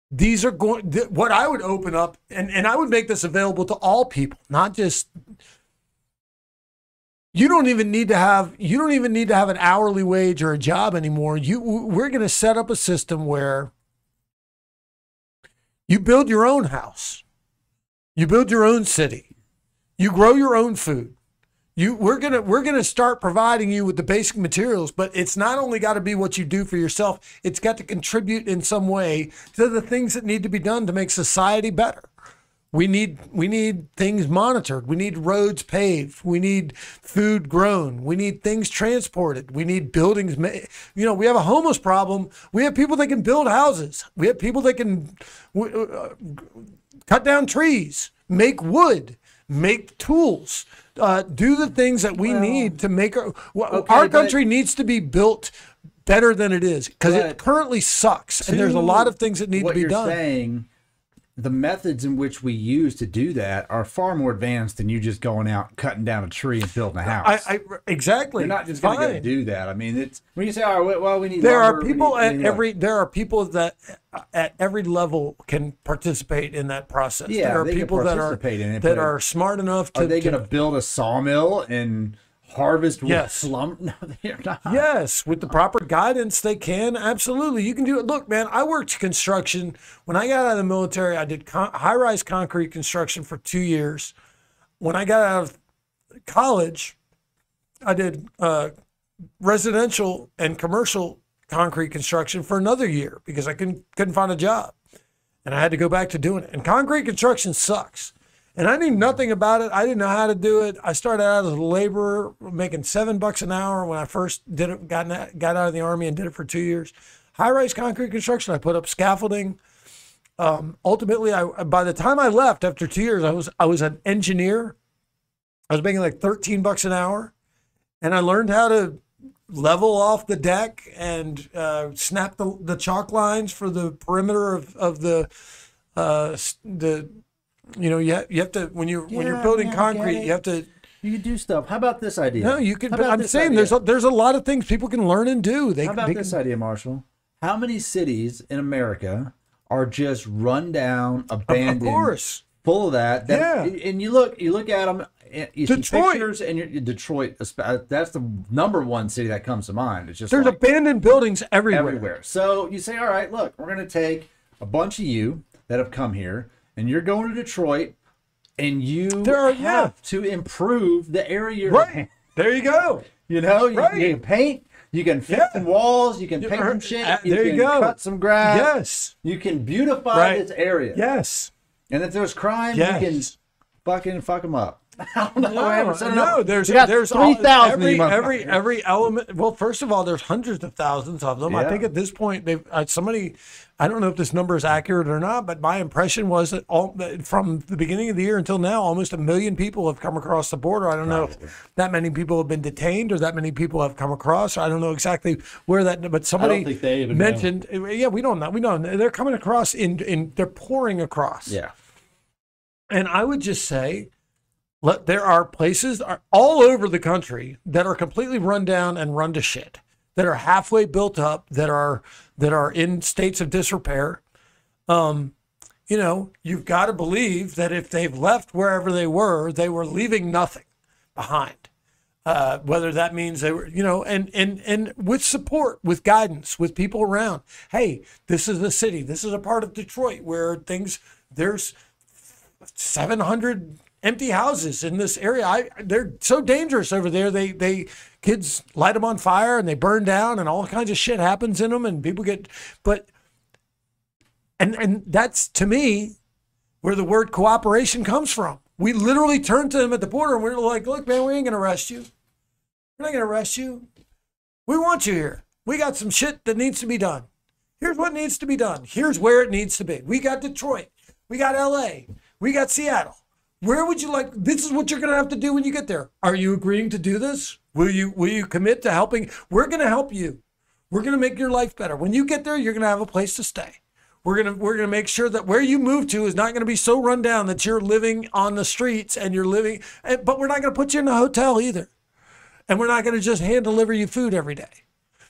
These are what I would open up, and I would make this available to all people, not just, you don't even need to have an hourly wage or a job anymore. We're going to set up a system where you build your own house. You build your own city. You grow your own food. We're gonna start providing you with the basic materials, but it's not only got to be what you do for yourself. It's got to contribute in some way to the things that need to be done to make society better. We need things monitored. We need roads paved. We need food grown. We need things transported. We need buildings made. We have a homeless problem. We have people that can build houses. We have people that can cut down trees, make wood, make tools, do the things that we need to make our country needs to be built better than it is because it currently sucks, and there's a lot of things that need to be done. What you're saying, the methods in which we use to do that are far more advanced than you just going out, cutting down a tree and building a house. Exactly. You're not just going to go do that. I mean, it's when you say, "Oh, well, we need." There lumber, are people we need at every. There are people that at every level can participate in that process. Yeah, there are they can people that are participate in it, that but are smart enough to. Are they going to build a sawmill and harvest Yes. slump? No, they're not. Yes, with the proper guidance, they can. Absolutely. You can do it. Look, man, I worked construction. When I got out of the military, I did high-rise concrete construction for 2 years. When I got out of college, I did residential and commercial concrete construction for another year because I couldn't find a job. And I had to go back to doing it. And concrete construction sucks. And I knew nothing about it. I didn't know how to do it. I started out as a laborer, making $7 an hour when I first did it. Got out of the Army and did it for 2 years. High-rise concrete construction. I put up scaffolding. Ultimately, by the time I left after 2 years, I was an engineer. I was making like $13 an hour, and I learned how to level off the deck and snap the chalk lines for the perimeter of the. You know, you have to when you're building concrete, you have to. You can do stuff. How about this idea? No, you can. I'm saying there's a lot of things people can learn and do. How about this idea, Marshall? How many cities in America are just run down, abandoned, of course, full of that? Yeah. And you look at them. You see Detroit. pictures, and Detroit. That's the number one city that comes to mind. It's just there's like abandoned buildings everywhere. So you say, all right, look, we're going to take a bunch of you that have come here. And you're going to Detroit, and you have to improve the area you're in. There you go. You know, you can paint, you can fix some walls, you can paint some shit, you can cut some grass. Yes. You can beautify this area. Yes. And if there's crime, you can fucking fuck them up. I don't know. No, there's 3,000 every element. Well, first of all, there's hundreds of thousands of them. I think at this point, they've somebody. I don't know if this number is accurate or not, but my impression was that from the beginning of the year until now, almost 1 million people have come across the border. I don't know if that many people have been detained or that many people have come across. I don't know exactly where that, but somebody I don't think they even mentioned. Know. Yeah, we don't know. We know they're coming across they're pouring across. Yeah, and I would just say. There are places all over the country that are completely run down and run to shit, that are halfway built up, that are in states of disrepair. You know, you've got to believe that if they've left wherever they were leaving nothing behind. Whether that means they were, you know, and with support, with guidance, with people around. Hey, this is a city. This is a part of Detroit where there's 700 empty houses in this area. They're so dangerous over there. Kids light them on fire and they burn down and all kinds of shit happens in them and people get, and that's to me where the word cooperation comes from. We literally turn to them at the border and we're like, look, man, we ain't going to arrest you. We're not going to arrest you. We want you here. We got some shit that needs to be done. Here's what needs to be done. Here's where it needs to be. We got Detroit. We got LA. We got Seattle. Where would you like? This is what you're going to have to do when you get there. Are you agreeing to do this? Will you commit to helping? We're going to help you. We're going to make your life better. When you get there, you're going to have a place to stay. We're going to make sure that where you move to is not going to be so run down that you're living on the streets and you're living. But we're not going to put you in a hotel either. And we're not going to just hand deliver you food every day.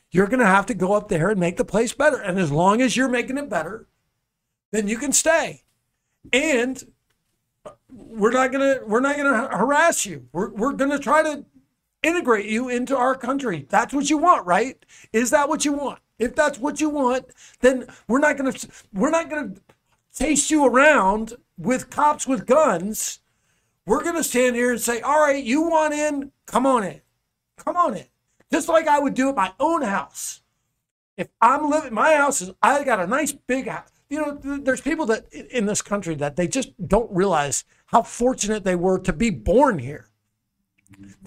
You're going to have to go up there and make the place better. And as long as you're making it better, then you can stay. And we're not gonna harass you. We're gonna try to integrate you into our country. That's what you want, right? Is that what you want? If that's what you want, then we're not gonna chase you around with cops with guns. We're gonna stand here and say, all right, you want in? Come on in. Come on in. Just like I would do at my own house. If I'm living, my house is, I got a nice big house. You know, there's people that in this country that they just don't realize how fortunate they were to be born here.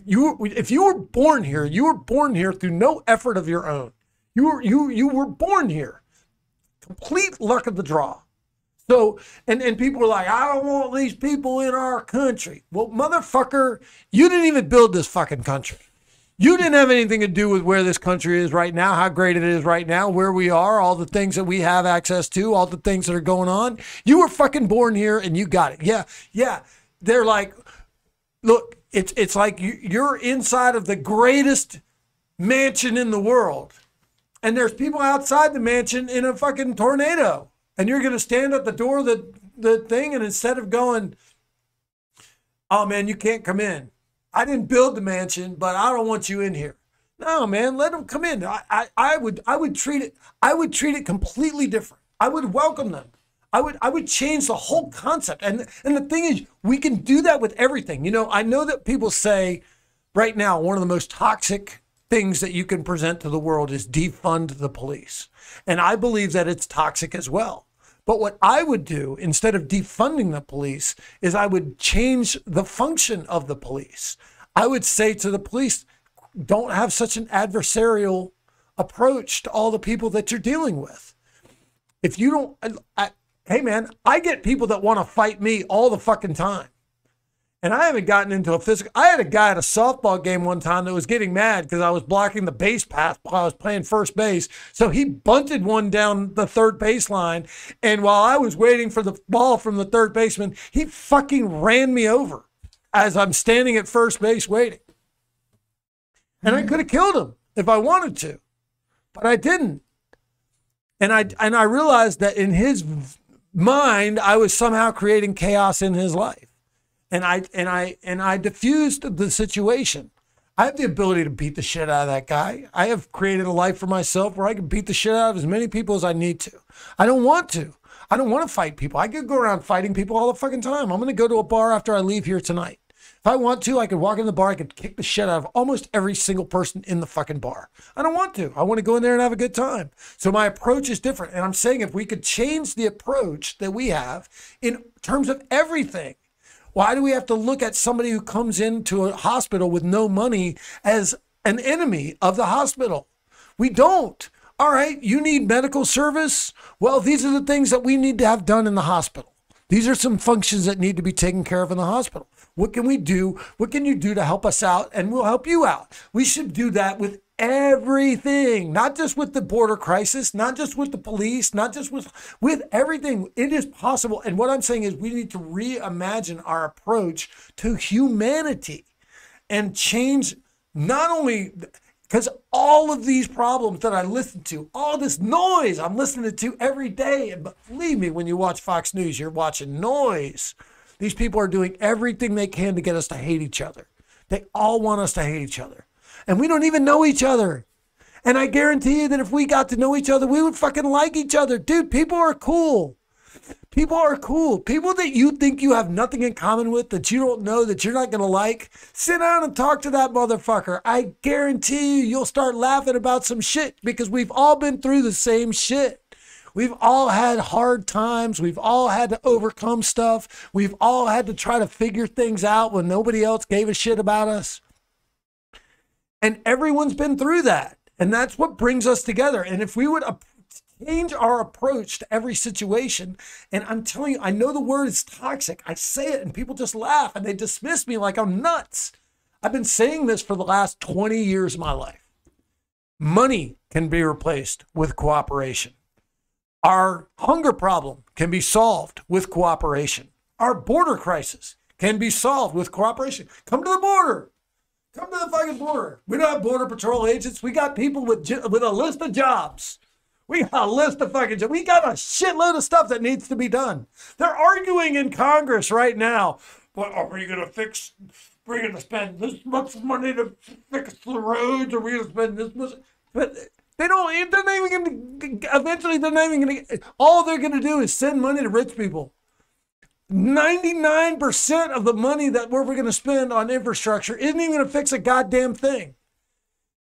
If you were born here, you were born here through no effort of your own. You were born here. Complete luck of the draw. So, and people are like, I don't want these people in our country. Well, motherfucker, you didn't even build this fucking country. You didn't have anything to do with where this country is right now, how great it is right now, where we are, all the things that we have access to, all the things that are going on. You were fucking born here and you got it. Yeah, yeah. They're like, look, it's like you're inside of the greatest mansion in the world. And there's people outside the mansion in a fucking tornado. And you're going to stand at the door of the thing, and instead of going, oh, man, you can't come in. I didn't build the mansion, but I don't want you in here. No, man, let them come in. I would treat it completely different. I would welcome them. I would change the whole concept. And the thing is, we can do that with everything. You know, I know that people say right now, one of the most toxic things that you can present to the world is defund the police. And I believe that it's toxic as well. But what I would do instead of defunding the police is I would change the function of the police. I would say to the police, don't have such an adversarial approach to all the people that you're dealing with. If you don't, hey man, I get people that want to fight me all the fucking time. And I haven't gotten into a physical. I had a guy at a softball game one time that was getting mad because I was blocking the base path while I was playing first base. So he bunted one down the third baseline. And while I was waiting for the ball from the third baseman, he fucking ran me over as I'm standing at first base waiting. And I could have killed him if I wanted to, but I didn't. And I realized that in his mind, I was somehow creating chaos in his life. And I diffused the situation. I have the ability to beat the shit out of that guy. I have created a life for myself where I can beat the shit out of as many people as I need to. I don't want to. I don't want to fight people. I could go around fighting people all the fucking time. I'm going to go to a bar after I leave here tonight. If I want to, I could walk in the bar. I could kick the shit out of almost every single person in the fucking bar. I don't want to. I want to go in there and have a good time. So my approach is different. And I'm saying if we could change the approach that we have in terms of everything, why do we have to look at somebody who comes into a hospital with no money as an enemy of the hospital? We don't. All right, you need medical service. Well, these are the things that we need to have done in the hospital. These are some functions that need to be taken care of in the hospital. What can we do? What can you do to help us out? And we'll help you out. We should do that with everything, not just with the border crisis, not just with the police, not just with everything. It is possible. And what I'm saying is we need to reimagine our approach to humanity and change not only because all of these problems that I listen to, all this noise I'm listening to every day. And believe me, when you watch Fox News, you're watching noise. These people are doing everything they can to get us to hate each other. They all want us to hate each other. And we don't even know each other. And I guarantee you that if we got to know each other, we would fucking like each other. Dude, people are cool. People are cool. People that you think you have nothing in common with, that you don't know, that you're not going to like, sit down and talk to that motherfucker. I guarantee you, you'll start laughing about some shit because we've all been through the same shit. We've all had hard times. We've all had to overcome stuff. We've all had to try to figure things out when nobody else gave a shit about us. And everyone's been through that. And that's what brings us together. And if we would change our approach to every situation, and I'm telling you, I know the word is toxic. I say it and people just laugh and they dismiss me like I'm nuts. I've been saying this for the last 20 years of my life. Money can be replaced with cooperation. Our hunger problem can be solved with cooperation. Our border crisis can be solved with cooperation. Come to the border. Come to the fucking border. We don't have border patrol agents. We got people with a list of jobs. We got a list of fucking jobs. We got a shitload of stuff that needs to be done. They're arguing in Congress right now. What are we going to fix? We're going to spend this much money to fix the roads. Are we going to spend this much? But they're not even going to, eventually they're not even going to, all they're going to do is send money to rich people. 99% of the money that we're going to spend on infrastructure isn't even going to fix a goddamn thing.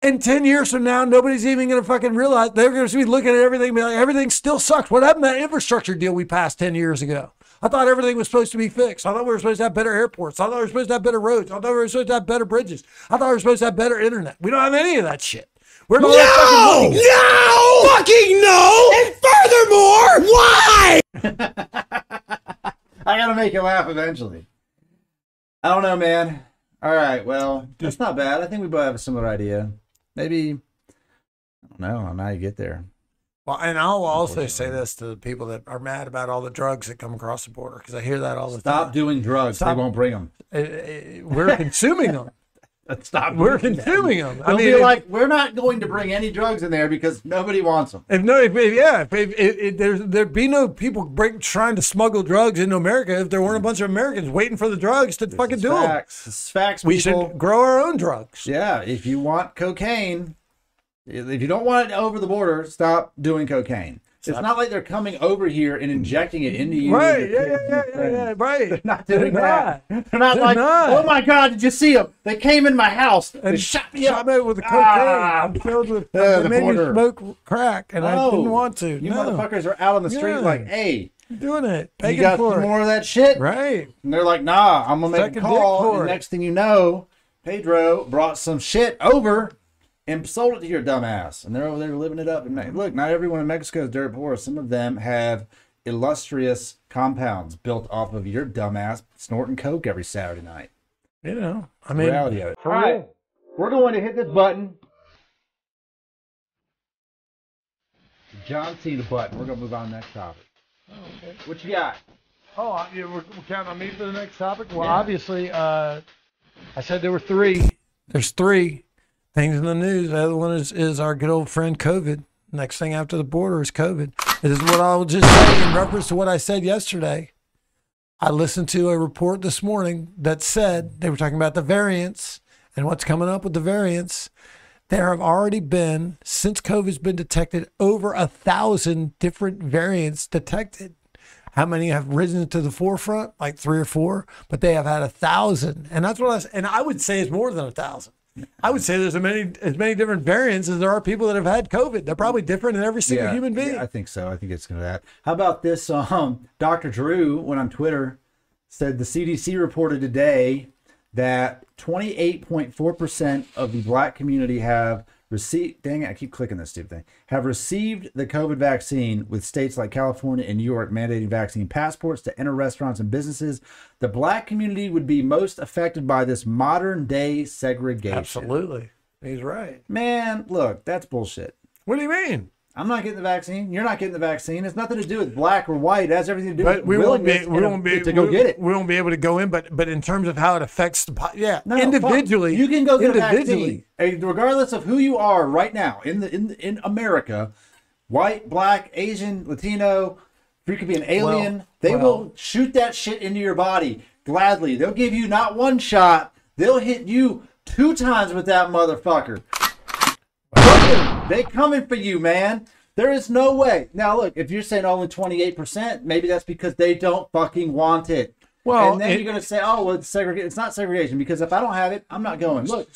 And 10 years from now, nobody's even going to fucking realize. They're going to be looking at everything and be like, everything still sucks. What happened to that infrastructure deal we passed 10 years ago? I thought everything was supposed to be fixed. I thought we were supposed to have better airports. I thought we were supposed to have better roads. I thought we were supposed to have better bridges. I thought we were supposed to have better internet. We don't have any of that shit. Where'd all that fucking money go? No! Fucking no! And furthermore, why? I gotta make you laugh eventually. I don't know, man. All right. Well, that's not bad. I think we both have a similar idea. Maybe, I don't know. I don't know how you get there. Well, and I'll also say this to the people that are mad about all the drugs that come across the border, because I hear that all the time. Stop doing drugs. They won't bring them. We're consuming them. Stop. We're consuming them. They'll be like, we're not going to bring any drugs in there because nobody wants them. There'd be no people trying to smuggle drugs into America if there weren't a bunch of Americans waiting for the drugs to fucking do them. Facts. It's facts. We should grow our own drugs. Yeah. If you want cocaine, if you don't want it over the border, stop doing cocaine. It's not like they're coming over here and injecting it into you. Right, yeah, right. They're not doing that. They're not like, oh my God, did you see them? They came in my house and shot me up with the cocaine. I'm filled with, they made me smoke crack, and I didn't want to. You motherfuckers are out on the street like, hey. I'm doing it. You got some more of that shit? Right. And they're like, nah, I'm going to make a call. And next thing you know, Pedro brought some shit over and sold it to your dumb ass. And they're over there living it up. And look, not everyone in Mexico is dirt poor. Some of them have illustrious compounds built off of your dumb ass snorting coke every Saturday night. You know, I mean, reality of it. All right, we're going to hit this button. John Cena button. We're going to move on to the next topic. Oh, okay. What you got? Oh, we're counting on me for the next topic? Well, obviously, I said there were three. There's three things in the news. The other one is our good old friend COVID. Next thing after the border is COVID. This is what I'll just say in reference to what I said yesterday. I listened to a report this morning that said they were talking about the variants and what's coming up with the variants. There have already been, since COVID's been detected, over 1,000 different variants detected. How many have risen to the forefront? Like 3 or 4, but they have had 1,000. And that's what I would say is more than 1,000. I would say there's as many different variants as there are people that have had COVID. They're probably different in every single human being. Yeah, I think so. I think it's going to that. How about this? Dr. Drew went on Twitter, said the CDC reported today that 28.4% of the black community have received, dang it, I keep clicking this stupid thing, have received the COVID vaccine, with states like California and New York mandating vaccine passports to enter restaurants and businesses. The black community would be most affected by this modern day segregation. Absolutely. He's right. Man, look, that's bullshit. What do you mean? I'm not getting the vaccine. You're not getting the vaccine. It's nothing to do with black or white. It has everything to do with willingness to go get it. We won't be able to go in, but in terms of how it affects the individually, you can go get a vaccine, regardless of who you are right now in America, white, black, Asian, Latino. You could be an alien. They will shoot that shit into your body gladly. They'll give you not one shot. They'll hit you 2 times with that motherfucker. They coming for you, man. There is no way. Now, look, if you're saying only 28%, maybe that's because they don't fucking want it. Well, and then you're going to say, oh, well, it's segregation. It's not segregation, because if I don't have it, I'm not going. Look,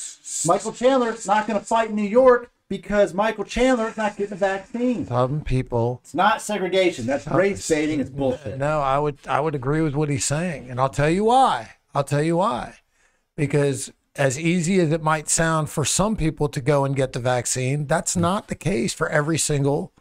Michael Chandler's not going to fight in New York because Michael Chandler's not getting the vaccine. Some people. It's not segregation. That's race baiting. It's bullshit. No, I would agree with what he's saying, and I'll tell you why. Because as easy as it might sound for some people to go and get the vaccine, that's not the case for every single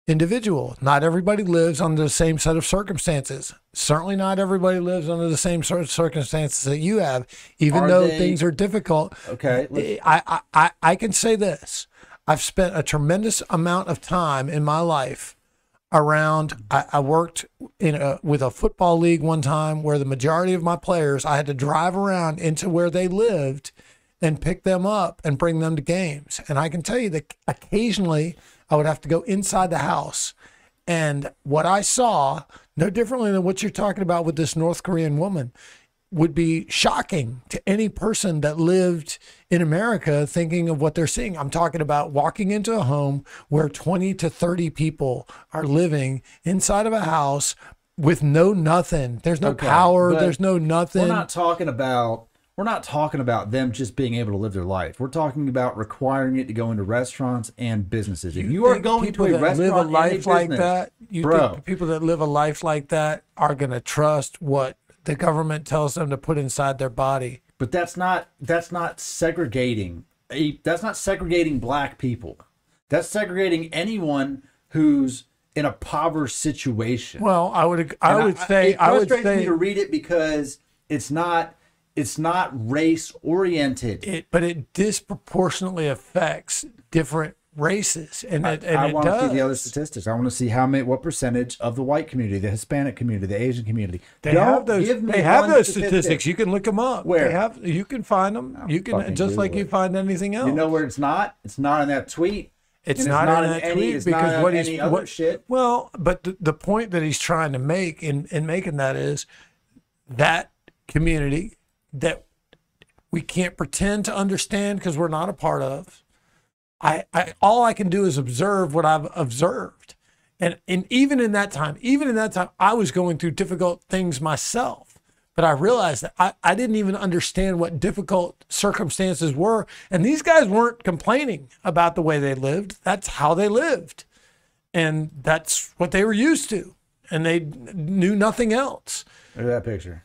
individual. Not everybody lives under the same set of circumstances. Certainly not everybody lives under the same sort of circumstances that you have, even though things are difficult. Okay. I can say this. I've spent a tremendous amount of time in my life around, I worked with a football league one time where the majority of my players, I had to drive around into where they lived and pick them up and bring them to games. And I can tell you that occasionally I would have to go inside the house. And what I saw, no differently than what you're talking about with this North Korean woman, would be shocking to any person that lived in America thinking of what they're seeing. I'm talking about walking into a home where 20 to 30 people are living inside of a house with nothing. There's no power. There's no nothing. We're not talking about them just being able to live their life. We're talking about requiring it to go into restaurants and businesses. If you are going to a restaurant and a business, think people that live a life like that are going to trust what the government tells them to put inside their body? But that's not segregating. That's not segregating black people. That's segregating anyone who's in a impoverished situation. Well, I would say it frustrates me to read it because it's not it's not race oriented. But it disproportionately affects different races, and I want to see the other statistics. I want to see what percentage of the white community, the Hispanic community, the Asian community. They have those statistics. You can look them up. Where? You can find them. You can, just like you find anything else. You know where it's not? It's not in that tweet. It's not in that tweet because what shit. Well, but the point that he's trying to make in making that is that community that we can't pretend to understand because we're not a part of. All I can do is observe what I've observed. And even in that time, I was going through difficult things myself. But I realized that I didn't even understand what difficult circumstances were. And these guys weren't complaining about the way they lived. That's how they lived. And that's what they were used to. And they knew nothing else. Look at that picture.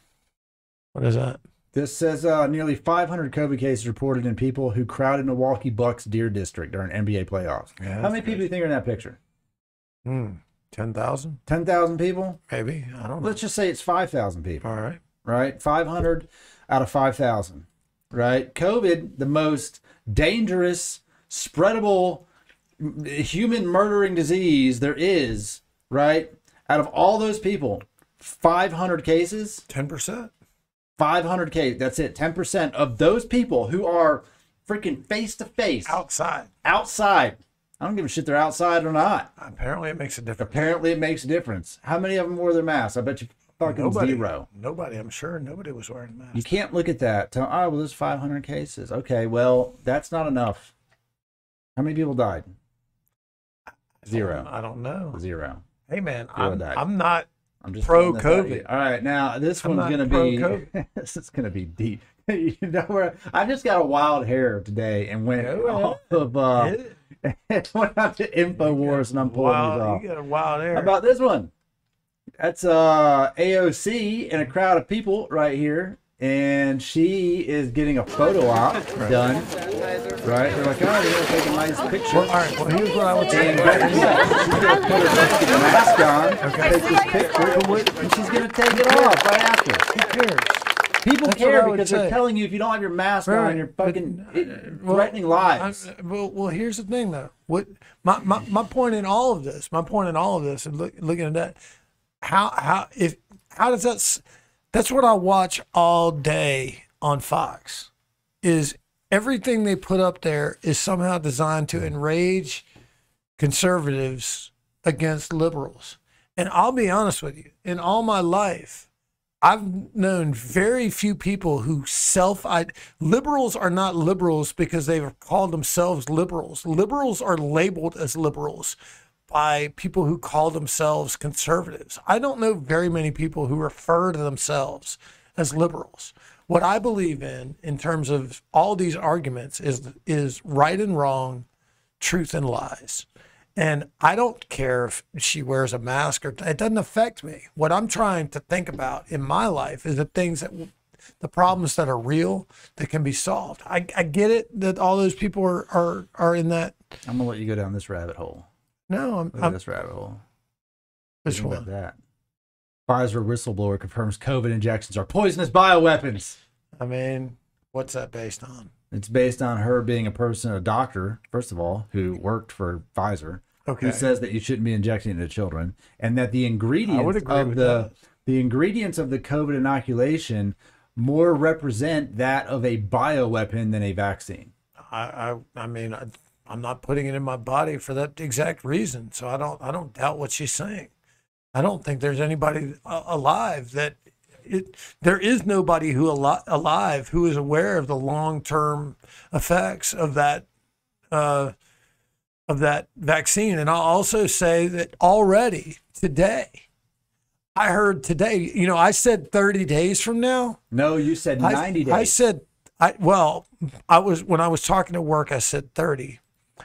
What is that? This says nearly 500 COVID cases reported in people who crowded Milwaukee Bucks Deer District during NBA playoffs. Yeah, how many people do you think are in that picture? 10,000? 10,000 people? Maybe. I don't know. Let's just say it's 5,000 people. All right. Right? 500 out of 5,000. Right? COVID, the most dangerous, spreadable, human murdering disease there is, right? Out of all those people, 500 cases? 10%. 500 cases. That's it. 10% of those people who are freaking face to face. Outside. I don't give a shit they're outside or not. Apparently it makes a difference. Apparently it makes a difference. How many of them wore their masks? I bet you fucking zero. Nobody. I'm sure nobody was wearing a mask. You can't look at that. Tell, oh, well, there's 500 cases. Okay, well, that's not enough. How many people died? Zero. I don't know. Zero. Hey, man, I'm just pro COVID. All right, now this one's going to be, this is going to be deep. You know where I just got a wild hair today and went off of, went out to InfoWars and I'm pulling these off. You got a wild hair. How about this one? That's AOC in a crowd of people right here. And she is getting a photo op done. Right? They're like, oh, they're going to take a nice picture. Well, all right, well, here's what I would say. She's going to put her mask on, take this picture, and she's going to take it off right after. Who cares? People care because they're telling you if you don't have your mask on, you're fucking threatening lives. Well, here's the thing, though. What my point in all of this, and looking at that, how does that? That's what I watch all day on Fox. Is everything they put up there is somehow designed to enrage conservatives against liberals. And I'll be honest with you, in all my life, I've known very few people who liberals are not liberals because they've called themselves liberals. Liberals are labeled as liberals by people who call themselves conservatives. I don't know very many people who refer to themselves as liberals. What I believe in terms of all these arguments is right and wrong, truth and lies. And I don't care if she wears a mask or it doesn't affect me. What I'm trying to think about in my life is the problems that are real that can be solved. I get it that all those people are in that. I'm gonna let you go down this rabbit hole. No, I'm this rabbit hole. Which one? That Pfizer whistleblower confirms COVID injections are poisonous bioweapons. I mean, what's that based on? It's based on her being a doctor, first of all, who worked for Pfizer, who says that you shouldn't be injecting into children, and that the ingredients the ingredients of the COVID inoculation more represent that of a bioweapon than a vaccine. I mean, I'm not putting it in my body for that exact reason, so I don't doubt what she's saying. I don't think there's anybody alive there is nobody alive who is aware of the long-term effects of that vaccine. And I'll also say that already today, I heard today, I said 30 days from now. No, you said 90 days. When I was talking to work, I said 30,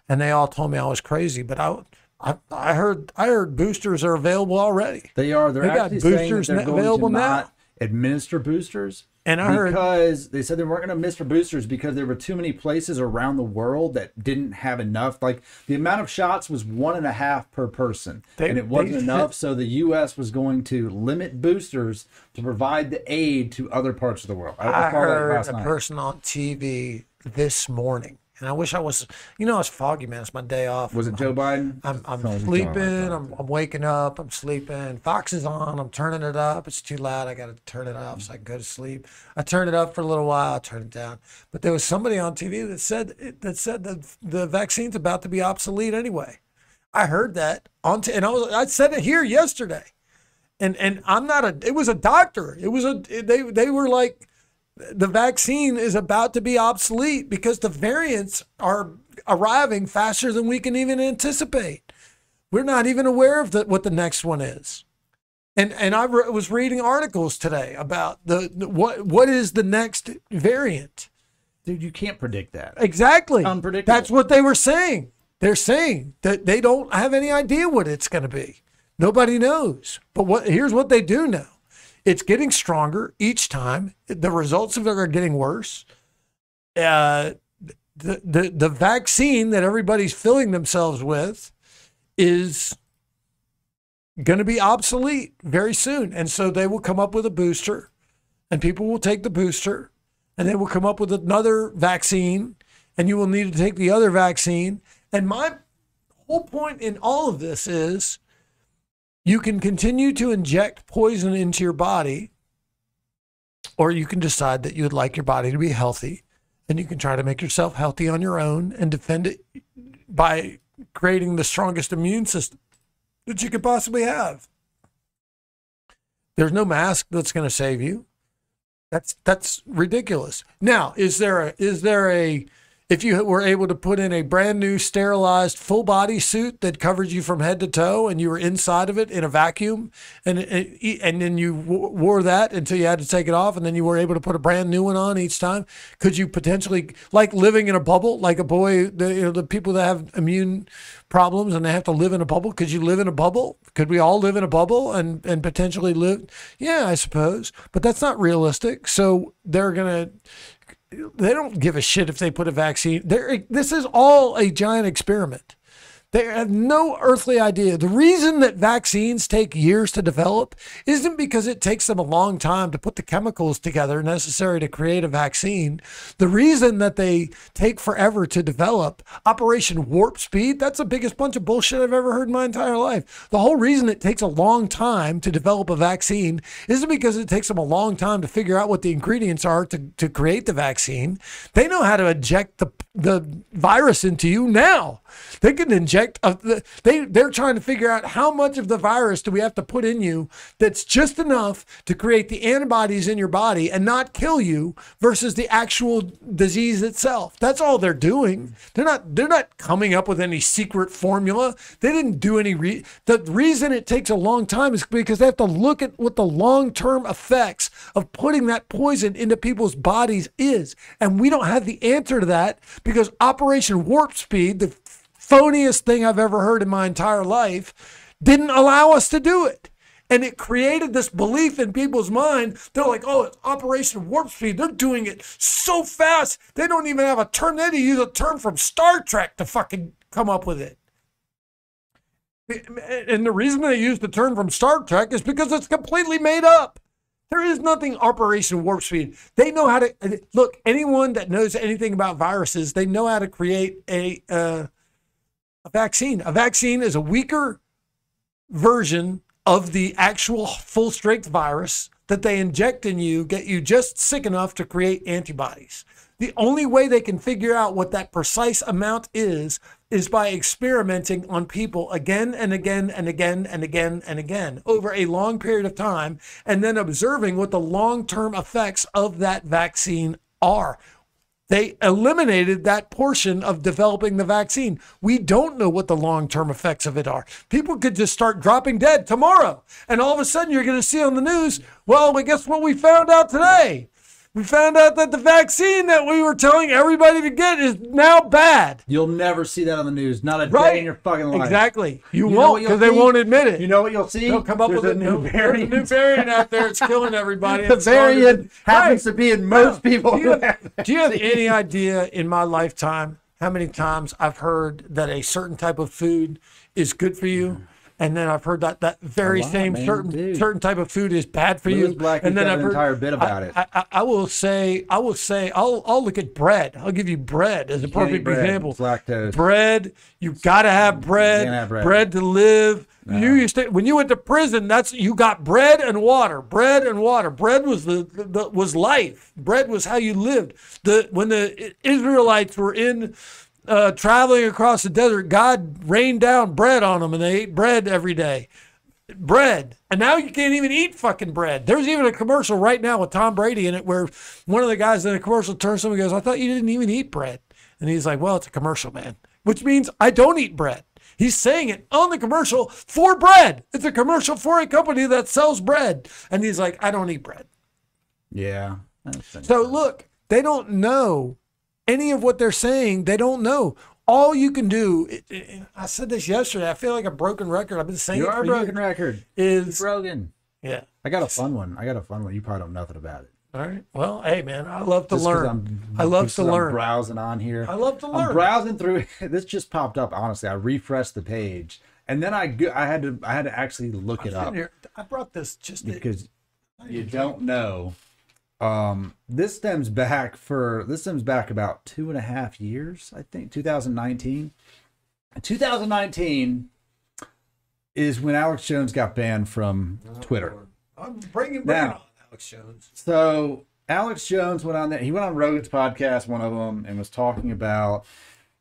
and they all told me I was crazy, but I heard boosters are available already. They are. They're actually got boosters saying that they're available going to now. not administer boosters, And I heard because they said they weren't going to miss for boosters because there were too many places around the world that didn't have enough. Like the amount of shots was 1.5 per person, and it wasn't enough. So the U.S. was going to limit boosters to provide the aid to other parts of the world. I heard a person on TV this morning. And I wish I was, it's foggy, man. It's my day off. Was it Joe Biden? I'm sleeping. I'm waking up. I'm sleeping. Fox is on. I'm turning it up. It's too loud. I got to turn it off so I can go to sleep. I turned it up for a little while. I turned it down. But there was somebody on TV that said that the vaccine's about to be obsolete anyway. I heard that and I said it here yesterday. And I'm not it was a doctor. It was they were like, the vaccine is about to be obsolete because the variants are arriving faster than we can even anticipate. We're not even aware of what the next one is. And I was reading articles today about what is the next variant. Dude, you can't predict that. Exactly. Unpredictable. That's what they were saying. They're saying that they don't have any idea what it's going to be. Nobody knows. But here's what they do know. It's getting stronger each time. The results of it are getting worse. The vaccine that everybody's filling themselves with is going to be obsolete very soon. And so they will come up with a booster, and people will take the booster, and they will come up with another vaccine, and you will need to take the other vaccine. And my whole point in all of this is, you can continue to inject poison into your body, or you can decide that you would like your body to be healthy, and you can try to make yourself healthy on your own and defend it by creating the strongest immune system that you could possibly have. There's no mask that's going to save you. That's ridiculous. Now, is there a if you were able to put in a brand new sterilized full body suit that covers you from head to toe and you were inside of it in a vacuum and then you wore that until you had to take it off and then you were able to put a brand new one on each time, could you potentially, like living in a bubble, like a boy, the people that have immune problems and they have to live in a bubble, could you live in a bubble? Could we all live in a bubble and potentially live? Yeah, I suppose, but that's not realistic. So they don't give a shit if they put a vaccine. This is all a giant experiment. They have no earthly idea. The reason that vaccines take years to develop isn't because it takes them a long time to put the chemicals together necessary to create a vaccine. The reason that they take forever to develop, Operation Warp Speed, that's the biggest bunch of bullshit I've ever heard in my entire life. The whole reason it takes a long time to develop a vaccine isn't because it takes them a long time to figure out what the ingredients are to create the vaccine. They know how to inject the virus into you now. They can inject they're trying to figure out how much of the virus do we have to put in you that's just enough to create the antibodies in your body and not kill you versus the actual disease itself. That's all they're doing. They're not coming up with any secret formula. They didn't do any the reason it takes a long time is because they have to look at what the long-term effects of putting that poison into people's bodies is. And we don't have the answer to that because Operation Warp Speed, the phoniest thing I've ever heard in my entire life, didn't allow us to do it. And it created this belief in people's mind. They're like, oh, it's Operation Warp Speed. They're doing it so fast. They don't even have a term. They had to use a term from Star Trek to fucking come up with it. And the reason they used the term from Star Trek is because it's completely made up. There is nothing Operation Warp Speed. They know how to, look, anyone that knows anything about viruses, they know how to create a vaccine. A vaccine is a weaker version of the actual full-strength virus that they inject in you, get you just sick enough to create antibodies. The only way they can figure out what that precise amount is by experimenting on people again and again and again and again and again over a long period of time, and then observing what the long-term effects of that vaccine are. They eliminated that portion of developing the vaccine. We don't know what the long-term effects of it are. People could just start dropping dead tomorrow. And all of a sudden you're going to see on the news, well, guess what we found out today? We found out that the vaccine that we were telling everybody to get is now bad. You'll never see that on the news. Not a day in your fucking life. Exactly. You know won't what you'll because they see? won't admit it. You know what you'll see? They'll come up There's with a new variant. There's a new variant out there. It's killing everybody. The variant happens to be in most people. Do you have any idea in my lifetime how many times I've heard that a certain type of food is good for you? And then I've heard that very same certain type of food is bad for you. And then I've heard an entire bit about it. I will say, I'll look at bread. I'll give you bread as a perfect example. It's lactose. Bread, you gotta have bread. You can't have bread. Bread to live. No. You used to, when you went to prison, you got bread and water. Bread and water. Bread was was life. Bread was how you lived. When the Israelites were in traveling across the desert, God rained down bread on them and they ate bread every day. Bread. And now you can't even eat fucking bread. There's even a commercial right now with Tom Brady in it where one of the guys in the commercial turns to him and goes, I thought you didn't even eat bread. And he's like, well, it's a commercial, man. Which means I don't eat bread. He's saying it on the commercial for bread. It's a commercial for a company that sells bread. And he's like, I don't eat bread. Yeah. So look, they don't know any of what they're saying. They don't know. All you can do, I said this yesterday, I feel like a broken record. I've been saying you it are for a broken years. Record. Is broken. Yeah. I got a fun one. You probably don't know nothing about it. All right. Well, hey, man, I love to Just learn. I love to learn. I'm browsing on here. I love to learn. I'm browsing through. This just popped up. Honestly, I refreshed the page, and then I had to actually look it up. I brought this just because you don't know. This stems back about 2.5 years, I think, 2019. 2019 is when Alex Jones got banned from Twitter. I'm bringing on Alex Jones. So Alex Jones went on there. He went on Rogan's podcast, one of them, and was talking about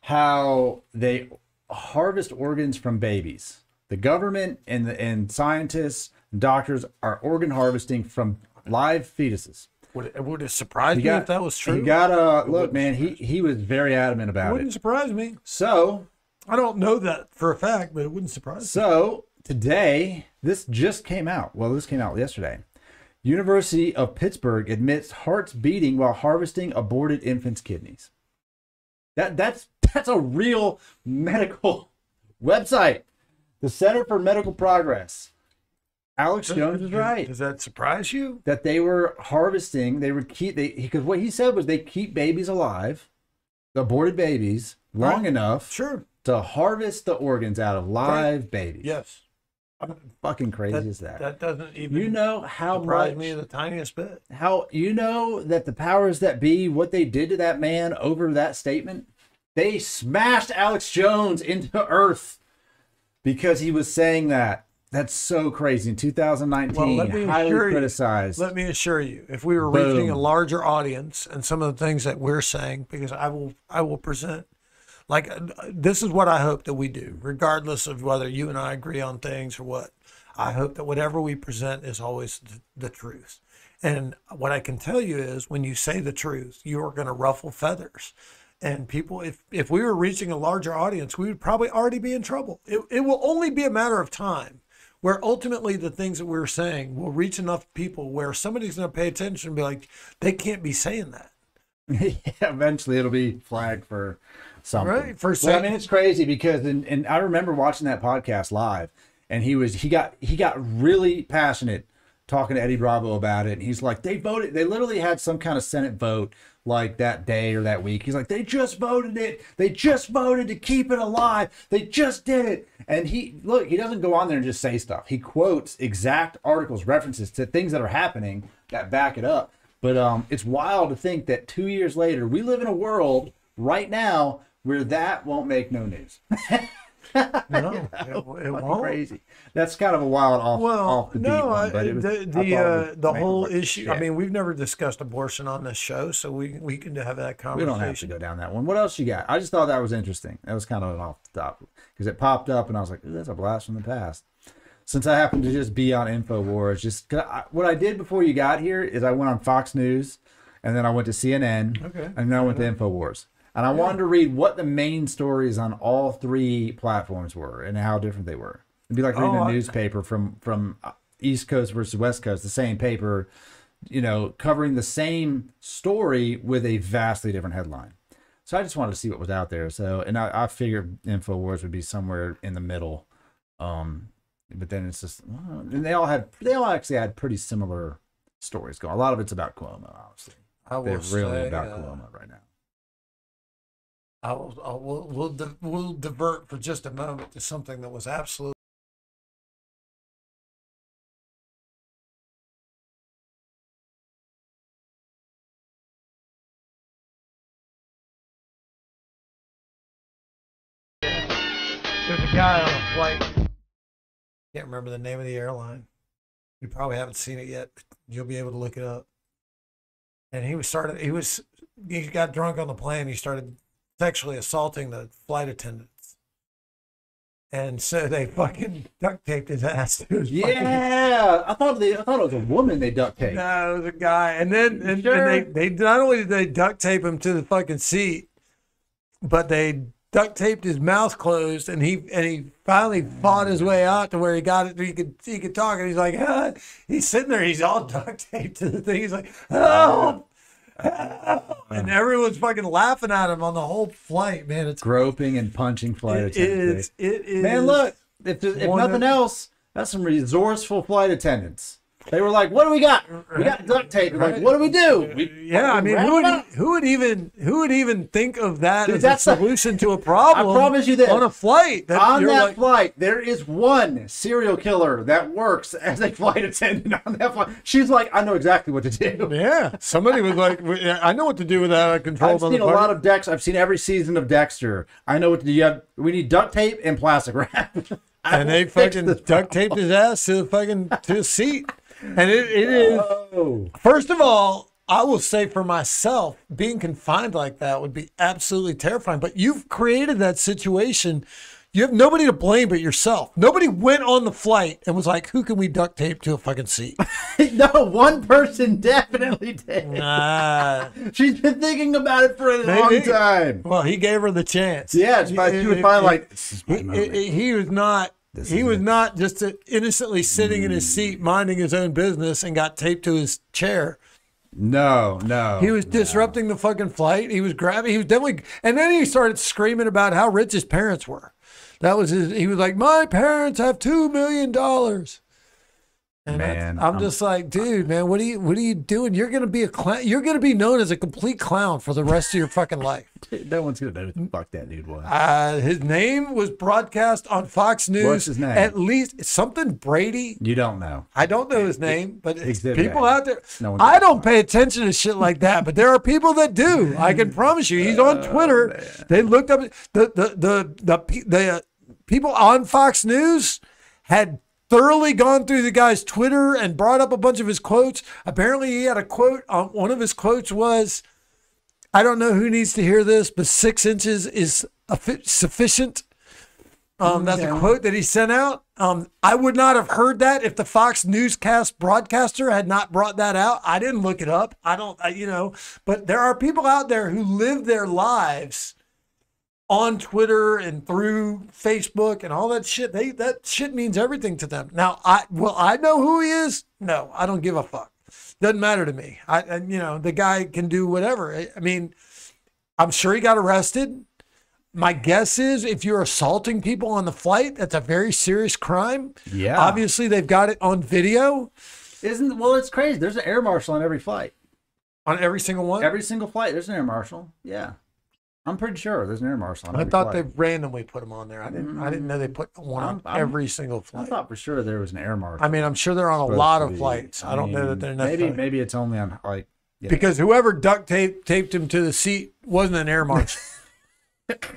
how they harvest organs from babies. The government and scientists and doctors are organ harvesting from live fetuses. Would it surprise me if that was true? He got look, man. He was very adamant about it. Wouldn't surprise me. So I don't know that for a fact, but it wouldn't surprise me. So today, this just came out. Well, this came out yesterday. University of Pittsburgh admits hearts beating while harvesting aborted infants' kidneys. That's a real medical website. The Center for Medical Progress. Alex Jones is right. Does that surprise you? That they were harvesting, because what he said was they keep babies alive, the aborted babies, long enough to harvest the organs out of live babies. Yes. How fucking crazy is that? That doesn't even surprise me the tiniest bit. How that the powers that be, what they did to that man over that statement, they smashed Alex Jones into earth because he was saying that. That's so crazy. In 2019, highly criticized. Let me assure you, if we were reaching a larger audience and some of the things that we're saying, because I will present, like, this is what I hope that we do, regardless of whether you and I agree on things or what. I hope that whatever we present is always the truth. And what I can tell you is when you say the truth, you are going to ruffle feathers. And people, if we were reaching a larger audience, we would probably already be in trouble. It will only be a matter of time where ultimately the things that we're saying will reach enough people where somebody's going to pay attention and be like, they can't be saying that. Yeah, eventually it'll be flagged for something. Right. Well, I mean, it's crazy because, and I remember watching that podcast live, and he got really passionate talking to Eddie Bravo about it. And he's like, they literally had some kind of Senate vote like that day or that week. He's like, they just voted it. They just voted to keep it alive. They just did it. And he doesn't go on there and just say stuff. He quotes exact articles, references to things that are happening that back it up. But it's wild to think that 2 years later, we live in a world right now where that won't make no news. No, it won't. Crazy. That's kind of a wild off the beat one, but it was, the whole issue. Shit. I mean, we've never discussed abortion on this show, so we can have that conversation. We don't have to go down that one. What else you got? I just thought that was interesting. That was kind of an off the top because it popped up, and I was like, "Ooh, that's a blast from the past." Since I happened to just be on InfoWars, what I did before you got here is I went on Fox News, and then I went to CNN, and then I went to InfoWars. And I wanted to read what the main stories on all three platforms were and how different they were. It'd be like reading a newspaper from East Coast versus West Coast, the same paper, you know, covering the same story with a vastly different headline. So I just wanted to see what was out there. So, and I figured InfoWars would be somewhere in the middle. But then it's just, and they all actually had pretty similar stories going. A lot of it's about Cuomo, honestly. They're really about Cuomo right now. We'll divert for just a moment to something that was absolutely. There's a guy on a flight. Can't remember the name of the airline. You probably haven't seen it yet, but you'll be able to look it up. And he got drunk on the plane. He started sexually assaulting the flight attendants. And so they fucking duct taped his ass to his I thought it was a woman they duct taped. No, it was a guy. And then and they not only did they duct tape him to the fucking seat, but they duct taped his mouth closed, and he finally fought his way out to where he got it. He could talk, and he's like, he's sitting there, he's all duct taped to the thing. He's like, help, help. And everyone's fucking laughing at him on the whole flight, man. It's groping and punching flight attendants. It is. Man, look, if nothing else, that's some resourceful flight attendants. They were like, "What do we got? We got duct tape." Right. Like, what do we do? I mean, who would even think of that as a solution to a problem? I promise you this: on a flight, on that flight, there is one serial killer that works as a flight attendant on that flight. She's like, "I know exactly what to do." Yeah, somebody was like, "I know what to do with that out of control." I've seen a lot of Dexter. I've seen every season of Dexter. I know what to do. We need duct tape and plastic wrap. And they fucking duct taped his ass to the seat. And it is, first of all, I will say for myself, being confined like that would be absolutely terrifying. But you've created that situation. You have nobody to blame but yourself. Nobody went on the flight and was like, who can we duct tape to a fucking seat? No, one person definitely did. Nah. She's been thinking about it for a long time. Well, he gave her the chance. Yeah, she was finally like, he was not. He was not just innocently sitting in his seat, minding his own business, and got taped to his chair. No. He was disrupting the fucking flight. He was grabbing. He was definitely. And then he started screaming about how rich his parents were. That was his. He was like, "My parents have $2 million." And man, I'm just like, dude, man, what are you doing? You're gonna be a clown. You're gonna be known as a complete clown for the rest of your fucking life. No one's gonna know who the fuck that dude was. His name was broadcast on Fox News. What's his name? At least something Brady. You don't know. I don't know his name, but people A. out there. I don't pay attention to shit like that, but there are people that do. I can promise you. He's on Twitter. Man. They looked up the people on Fox News had thoroughly gone through the guy's Twitter and brought up a bunch of his quotes. Apparently he had a quote. One of his quotes was, I don't know who needs to hear this, but 6 inches is sufficient. That's a quote that he sent out. I would not have heard that if the Fox newscast broadcaster had not brought that out. I didn't look it up. But there are people out there who live their lives on Twitter and through Facebook and all that shit. That shit means everything to them. Now, I know who he is? No, I don't give a fuck. Doesn't matter to me. The guy can do whatever. I mean, I'm sure he got arrested. My guess is if you're assaulting people on the flight, that's a very serious crime. Yeah. Obviously, they've got it on video. Well, it's crazy. There's an air marshal on every flight. On every single one? Every single flight, there's an air marshal. Yeah. I'm pretty sure there's an air marshal on every thought flight. they randomly put them on there. I didn't know they put one on every single flight. I thought for sure there was an air marshal. I mean, I'm sure they're on a lot of flights. I don't know that they're necessarily. Maybe it's only on because whoever duct taped him to the seat wasn't an air marshal.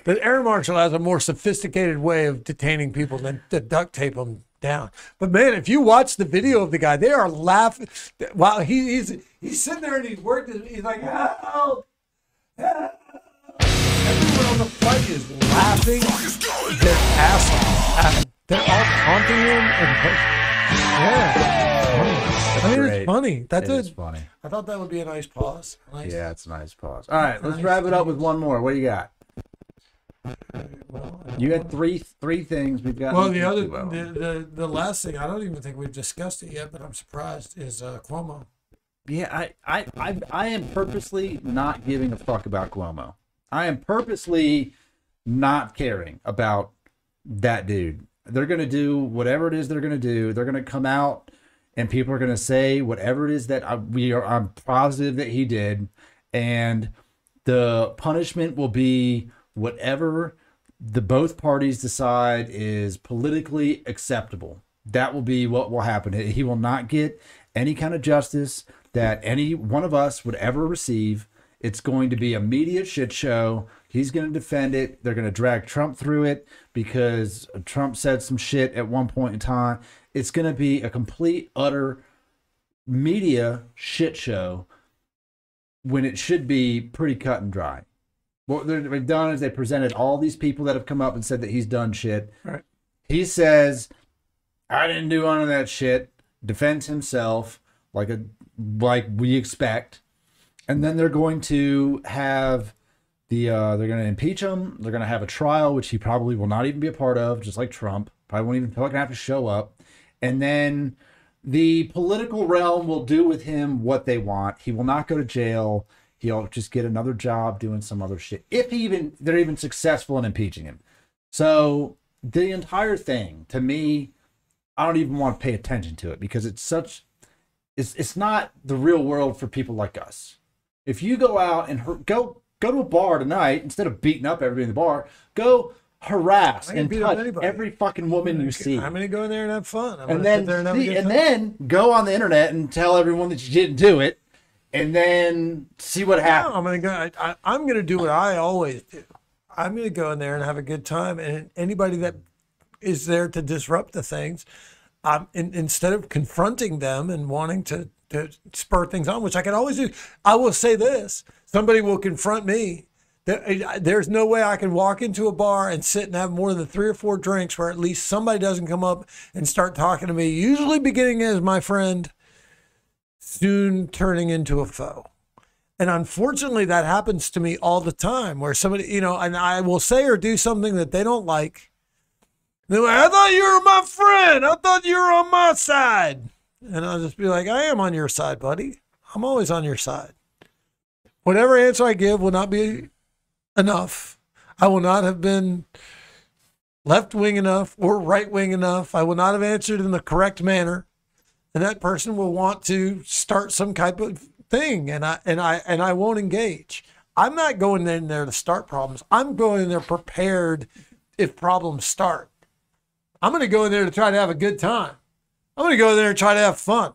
The air marshal has a more sophisticated way of detaining people than to duct tape them down. But man, if you watch the video of the guy, they are laughing while he's sitting there and he's like, help, help. Everyone on the flight is laughing their ass off. They're all taunting him. It's funny. It's funny. I thought that would be a nice pause. Yeah, it's a nice pause. All right, let's wrap it up with one more. What do you got? You had three things. We've got. Well, the last thing, I don't even think we've discussed it yet, but I'm surprised, is Cuomo. Yeah, I am purposely not giving a fuck about Cuomo. I am purposely not caring about that dude. They're gonna do whatever it is they're gonna do. They're gonna come out and people are gonna say whatever it is that I'm positive that he did, and the punishment will be whatever the both parties decide is politically acceptable. That will be what will happen. He will not get any kind of justice that any one of us would ever receive. It's going to be a media shit show. He's going to defend it. They're going to drag Trump through it because Trump said some shit at one point in time. It's going to be a complete, utter media shit show when it should be pretty cut and dry. What they've done is they presented all these people that have come up and said that he's done shit. Right. He says, I didn't do none of that shit. Defends himself like we expect. And then they're going to have they're going to impeach him. They're going to have a trial, which he probably will not even be a part of, just like Trump. Probably won't even feel like going to have to show up. And then the political realm will do with him what they want. He will not go to jail. He'll just get another job doing some other shit. If they're even successful in impeaching him. So the entire thing, to me, I don't even want to pay attention to it because it's not the real world for people like us. If you go out and go to a bar tonight, instead of beating up everybody in the bar, go harass and touch every fucking woman you see. I'm going to go in there and have fun. And then go on the internet and tell everyone that you didn't do it, and then see what happens. No, I'm going to do what I always do. I'm going to go in there and have a good time, and anybody that is there to disrupt the things, instead of confronting them and wanting to spur things on, which I can always do, I will say this: somebody will confront me. There's no way I can walk into a bar and sit and have more than 3 or 4 drinks where at least somebody doesn't come up and start talking to me, usually beginning as my friend, soon turning into a foe. And unfortunately, that happens to me all the time, where somebody, and I will say or do something that they don't like. They're like, I thought you were my friend. I thought you were on my side. And I'll just be like, I am on your side, buddy. I'm always on your side. Whatever answer I give will not be enough. I will not have been left-wing enough or right-wing enough. I will not have answered in the correct manner. And that person will want to start some type of thing, and I won't engage. I'm not going in there to start problems. I'm going in there prepared if problems start. I'm going to go in there to try to have a good time. I'm going to go in there and try to have fun.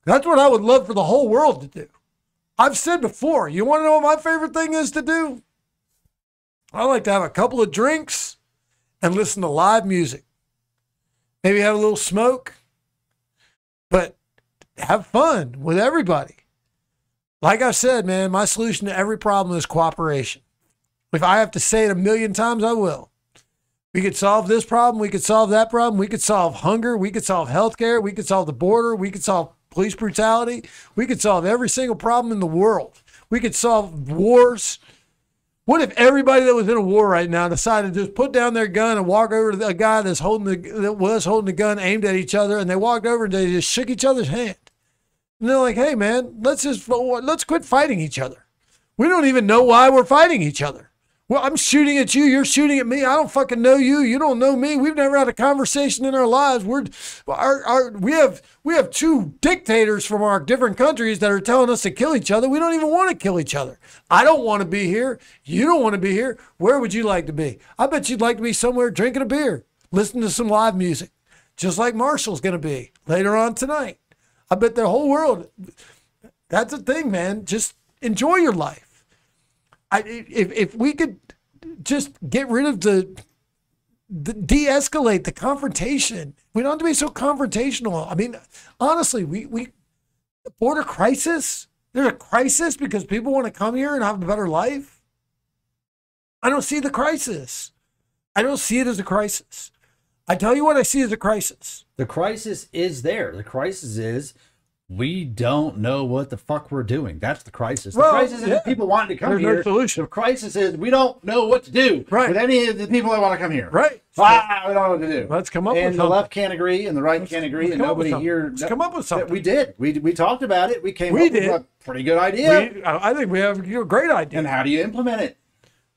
That's what I would love for the whole world to do. I've said before, you want to know what my favorite thing is to do? I like to have a couple of drinks and listen to live music. Maybe have a little smoke, but have fun with everybody. Like I said, man, my solution to every problem is cooperation. If I have to say it 1,000,000 times, I will. We could solve this problem. We could solve that problem. We could solve hunger. We could solve healthcare. We could solve the border. We could solve police brutality. We could solve every single problem in the world. We could solve wars. What if everybody that was in a war right now decided to just put down their gun and walk over to the guy that was holding the gun aimed at each other, and they walked over and they just shook each other's hand? And they're like, hey, man, let's quit fighting each other. We don't even know why we're fighting each other. Well, I'm shooting at you. You're shooting at me. I don't fucking know you. You don't know me. We've never had a conversation in our lives. We have 2 dictators from our different countries that are telling us to kill each other. We don't even want to kill each other. I don't want to be here. You don't want to be here. Where would you like to be? I bet you'd like to be somewhere drinking a beer, listening to some live music, just like Marshall's going to be later on tonight. I bet the whole world. That's the thing, man. Just enjoy your life. If we could just get rid of the de-escalate the confrontation. We don't have to be so confrontational. I mean, honestly, the border crisis, there's a crisis because people want to come here and have a better life. I don't see the crisis. I don't see it as a crisis. I tell you what I see as a crisis. The crisis is there. The crisis is we don't know what the fuck we're doing. That's the crisis. The Well, crisis isn't people wanting to come There's no here. solution. The crisis is we don't know what to do Right. with any of the people that want to come here. Right. We don't know what to do. Let's come up with And the something. left can't agree, and the right can't agree, let's and come up with nobody something. here. Let's come up with something. We did. We talked about it. We came We up did. with a pretty good idea. I think we have a great idea. And how do you implement it?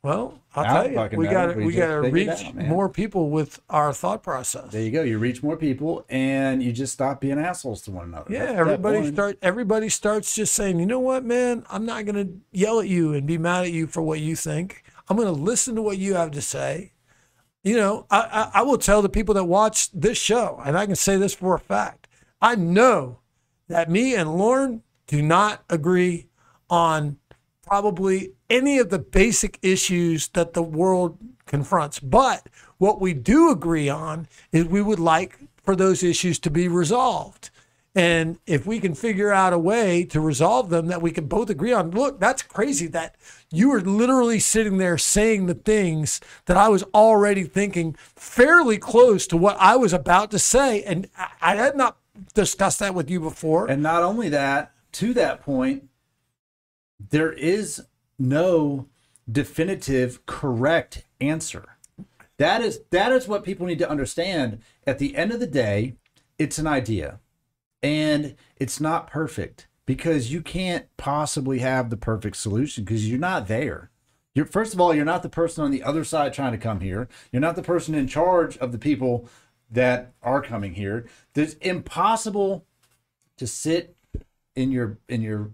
Well, I'll I tell you, fucking we know. got We we just got to figured it reach out, man. more people with our thought process. There you go. You reach more people, and you just stop being assholes to one another. Yeah, That's everybody starts just saying, you know what, man, I'm not gonna yell at you and be mad at you for what you think. I'm gonna listen to what you have to say. You know, I will tell the people that watch this show, and I can say this for a fact. I know that me and Lauren do not agree on probably any of the basic issues that the world confronts. But what we do agree on is we would like for those issues to be resolved. And if we can figure out a way to resolve them that we can both agree on, look, that's crazy that you were literally sitting there saying the things that I was already thinking fairly close to what I was about to say. And I had not discussed that with you before. And not only that, to that point, there is no definitive correct answer. That is what people need to understand. At the end of the day, it's an idea. And it's not perfect because you can't possibly have the perfect solution because you're not there. First of all, you're not the person on the other side trying to come here. You're not the person in charge of the people that are coming here. It's impossible to sit in your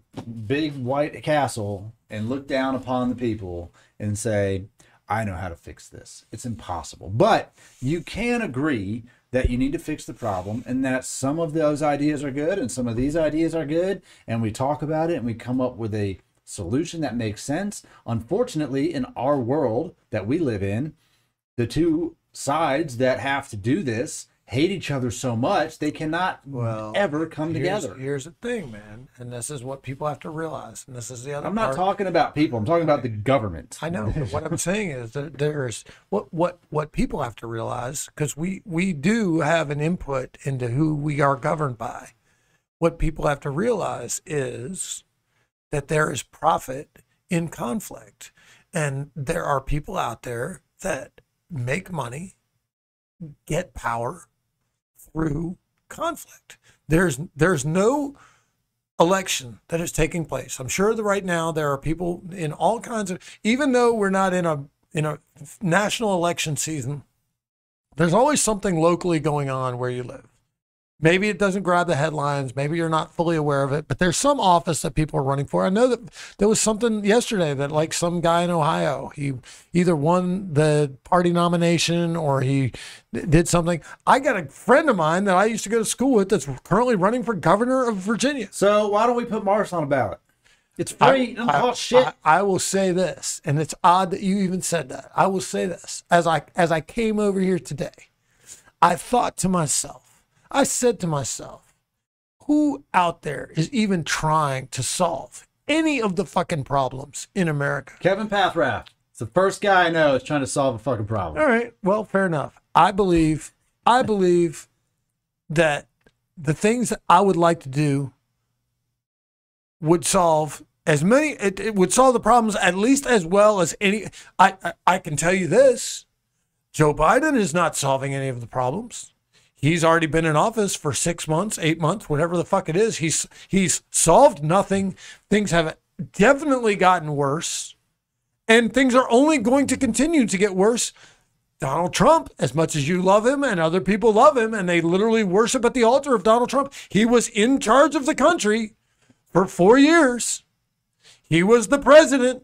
big white castle and look down upon the people and say, I know how to fix this. It's impossible. But you can agree that you need to fix the problem and that some of those ideas are good and some of these ideas are good. And we talk about it and we come up with a solution that makes sense. Unfortunately, in our world that we live in, the two sides that have to do this hate each other so much they cannot ever come together. Here's the thing, man, and this is what people have to realize, and this is the other I'm not part. talking about people. I'm talking about the government. I know. But what I'm saying is that there's what people have to realize, because we do have an input into who we are governed by. What people have to realize is that there is profit in conflict, and there are people out there that make money, get power through conflict. There's no election that is taking place. I'm sure that right now there are people in all kinds of, even though we're not in a national election season, there's always something locally going on where you live. Maybe it doesn't grab the headlines. Maybe you're not fully aware of it, but there's some office that people are running for. I know that there was something yesterday that like some guy in Ohio, he either won the party nomination or he did something. I got a friend of mine that I used to go to school with that's currently running for governor of Virginia. So why don't we put Mars on a ballot? It's free. It doesn't cost shit. I will say this, and it's odd that you even said that. I will say this. As I came over here today, I thought to myself, I said to myself, who out there is even trying to solve any of the fucking problems in America? Kevin Pathrath. It's the first guy I know that's trying to solve a fucking problem. All right. Well, fair enough. I believe that the things that I would like to do would solve as many, it would solve the problems at least as well as any. I can tell you this, Joe Biden is not solving any of the problems. He's already been in office for 6 months, 8 months, whatever the fuck it is. He's solved nothing. Things have definitely gotten worse, and things are only going to continue to get worse. Donald Trump, as much as you love him and other people love him, and they literally worship at the altar of Donald Trump, he was in charge of the country for 4 years. He was the president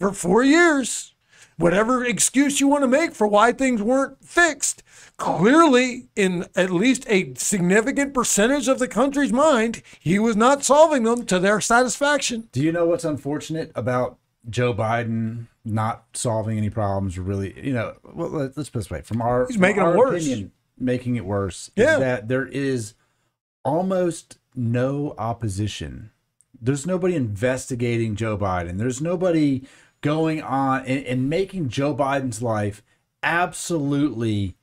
for 4 years. Whatever excuse you want to make for why things weren't fixed, clearly, in at least a significant percentage of the country's mind, he was not solving them to their satisfaction. Do you know what's unfortunate about Joe Biden not solving any problems? Really, well, let's put it this way: he's making it worse. Opinion, making it worse. Yeah. Is that there is almost no opposition. There's nobody investigating Joe Biden. There's nobody going on and making Joe Biden's life absolutely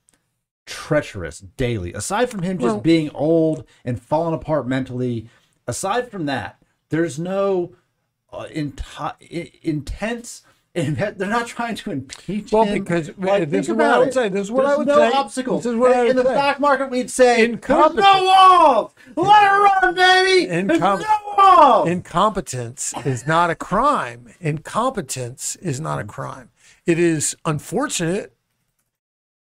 treacherous daily. Aside from him just being old and falling apart mentally, aside from that, there's no intense. They're not trying to impeach him. Because this is what I would say. This is what I would say. No obstacles. This is what I would in the say. stock market, we'd say, there's no Incompetent. walls. Let it run, baby. There's no walls. Incompetence is not a crime. Incompetence is not a crime. It is unfortunate,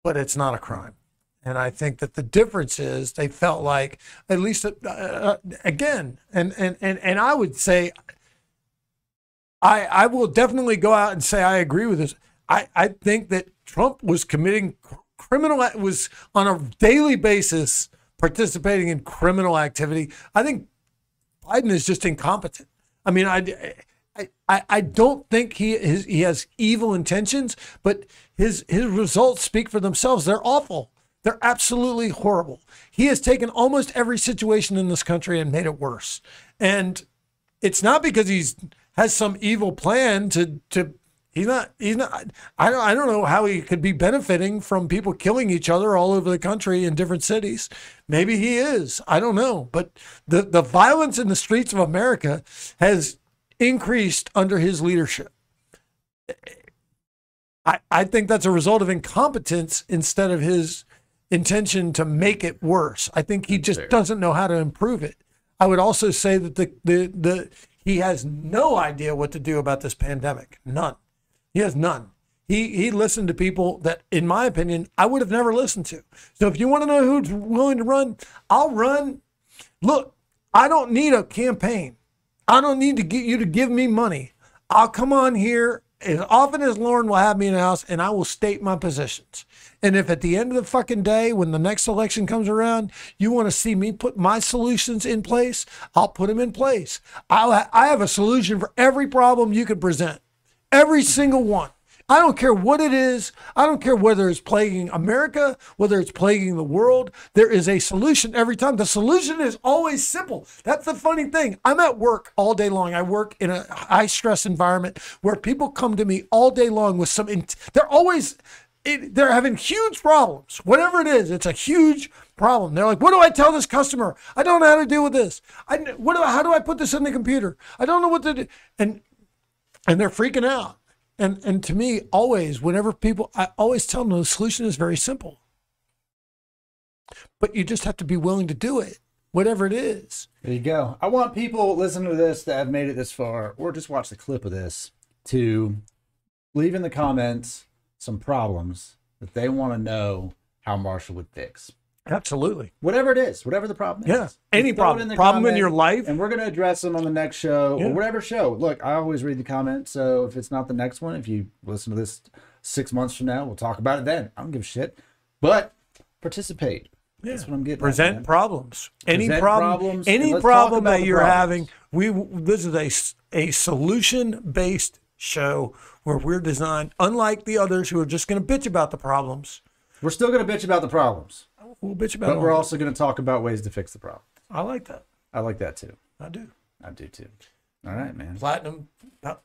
but it's not a crime. And I think that the difference is they felt like, at least again, and I would say, I will definitely go out and say I agree with this. I think that Trump was committing was on a daily basis participating in criminal activity. I think Biden is just incompetent. I mean, I don't think he has evil intentions, but his results speak for themselves. They're awful. They're absolutely horrible. He has taken almost every situation in this country and made it worse. And it's not because has some evil plan to he's not I don't know how he could be benefiting from people killing each other all over the country in different cities. Maybe he is. I don't know. But the violence in the streets of America has increased under his leadership. I think that's a result of incompetence instead of his intention to make it worse. I think he just doesn't know how to improve it. I would also say that he has no idea what to do about this pandemic. None. He has none. He listened to people that, in my opinion, I would have never listened to. So if you want to know who's willing to run, I'll run. Look, I don't need a campaign. I don't need to get you to give me money. I'll come on here as often as Lauren will have me in the house, and I will state my positions. And if at the end of the fucking day, when the next election comes around, you want to see me put my solutions in place, I'll put them in place. I have a solution for every problem you could present. Every single one. I don't care what it is. I don't care whether it's plaguing America, whether it's plaguing the world. There is a solution every time. The solution is always simple. That's the funny thing. I'm at work all day long. I work in a high stress environment where people come to me all day long with they're having huge problems. Whatever it is, it's a huge problem. They're like, what do I tell this customer? I don't know how to deal with this. How do I put this in the computer? I don't know what to do. And they're freaking out. And to me, always, I always tell them the solution is very simple. But you just have to be willing to do it, whatever it is. There you go. I want people listening to this that have made it this far, or just watch the clip of this, to leave in the comments some problems that they want to know how Marshall would fix. Absolutely. Whatever it is, whatever the problem is. Yeah. Any problem. In your life. And we're going to address them on the next show or whatever show. Look, I always read the comments. So if it's not the next one, if you listen to this 6 months from now, we'll talk about it then. I don't give a shit. But participate. Yeah. That's what I'm getting Present at, problems. Any problems, any problem that you're having. This is a solution-based show where we're designed, unlike the others who are just going to bitch about the problems. We're still going to bitch about the problems. We'll bitch about But we're also going to talk about ways to fix the problem. I like that. I like that too. I do. I do too. All right, man.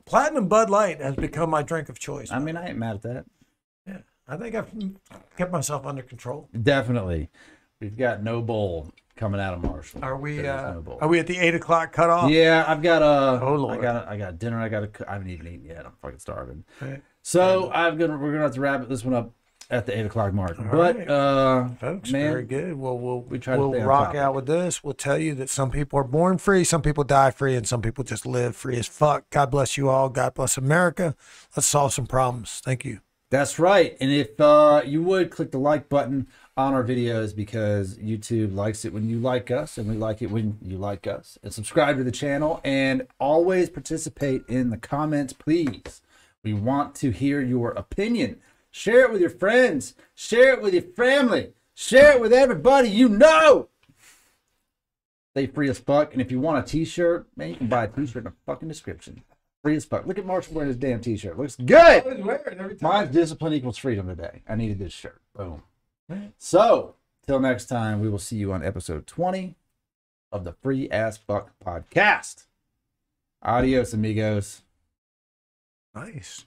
Platinum Bud Light has become my drink of choice. I mean, I ain't mad at that. Yeah, I think I've kept myself under control. Definitely. We've got no bowl coming out of Marshall. Are we? No bowl. Are we at the 8 o'clock cutoff? Yeah, I've got Oh Lord. I got dinner. I haven't even eaten yet. I'm fucking starving. Right. So we're gonna have to wrap this one up at the 8 o'clock mark. But folks, man, very good. Well, we'll stay on rock topic. out with this. We'll tell you that some people are born free, some people die free, and some people just live free as fuck. God bless you all. God bless America. Let's solve some problems. Thank you. That's right. And if you would click the like button on our videos, because YouTube likes it when you like us, and we like it when you like us. And subscribe to the channel, and always participate in the comments, please. We want to hear your opinion. Share it with your friends. Share it with your family. Share it with everybody you know. Stay free as fuck. And if you want a t-shirt, man, you can buy a t-shirt in the fucking description. Free as fuck. Look at Marshall wearing his damn t-shirt. Looks good. Mine's discipline equals freedom today. I needed this shirt. Boom. So, till next time, we will see you on episode 20 of the Free As Fuck podcast. Adios, amigos. Nice.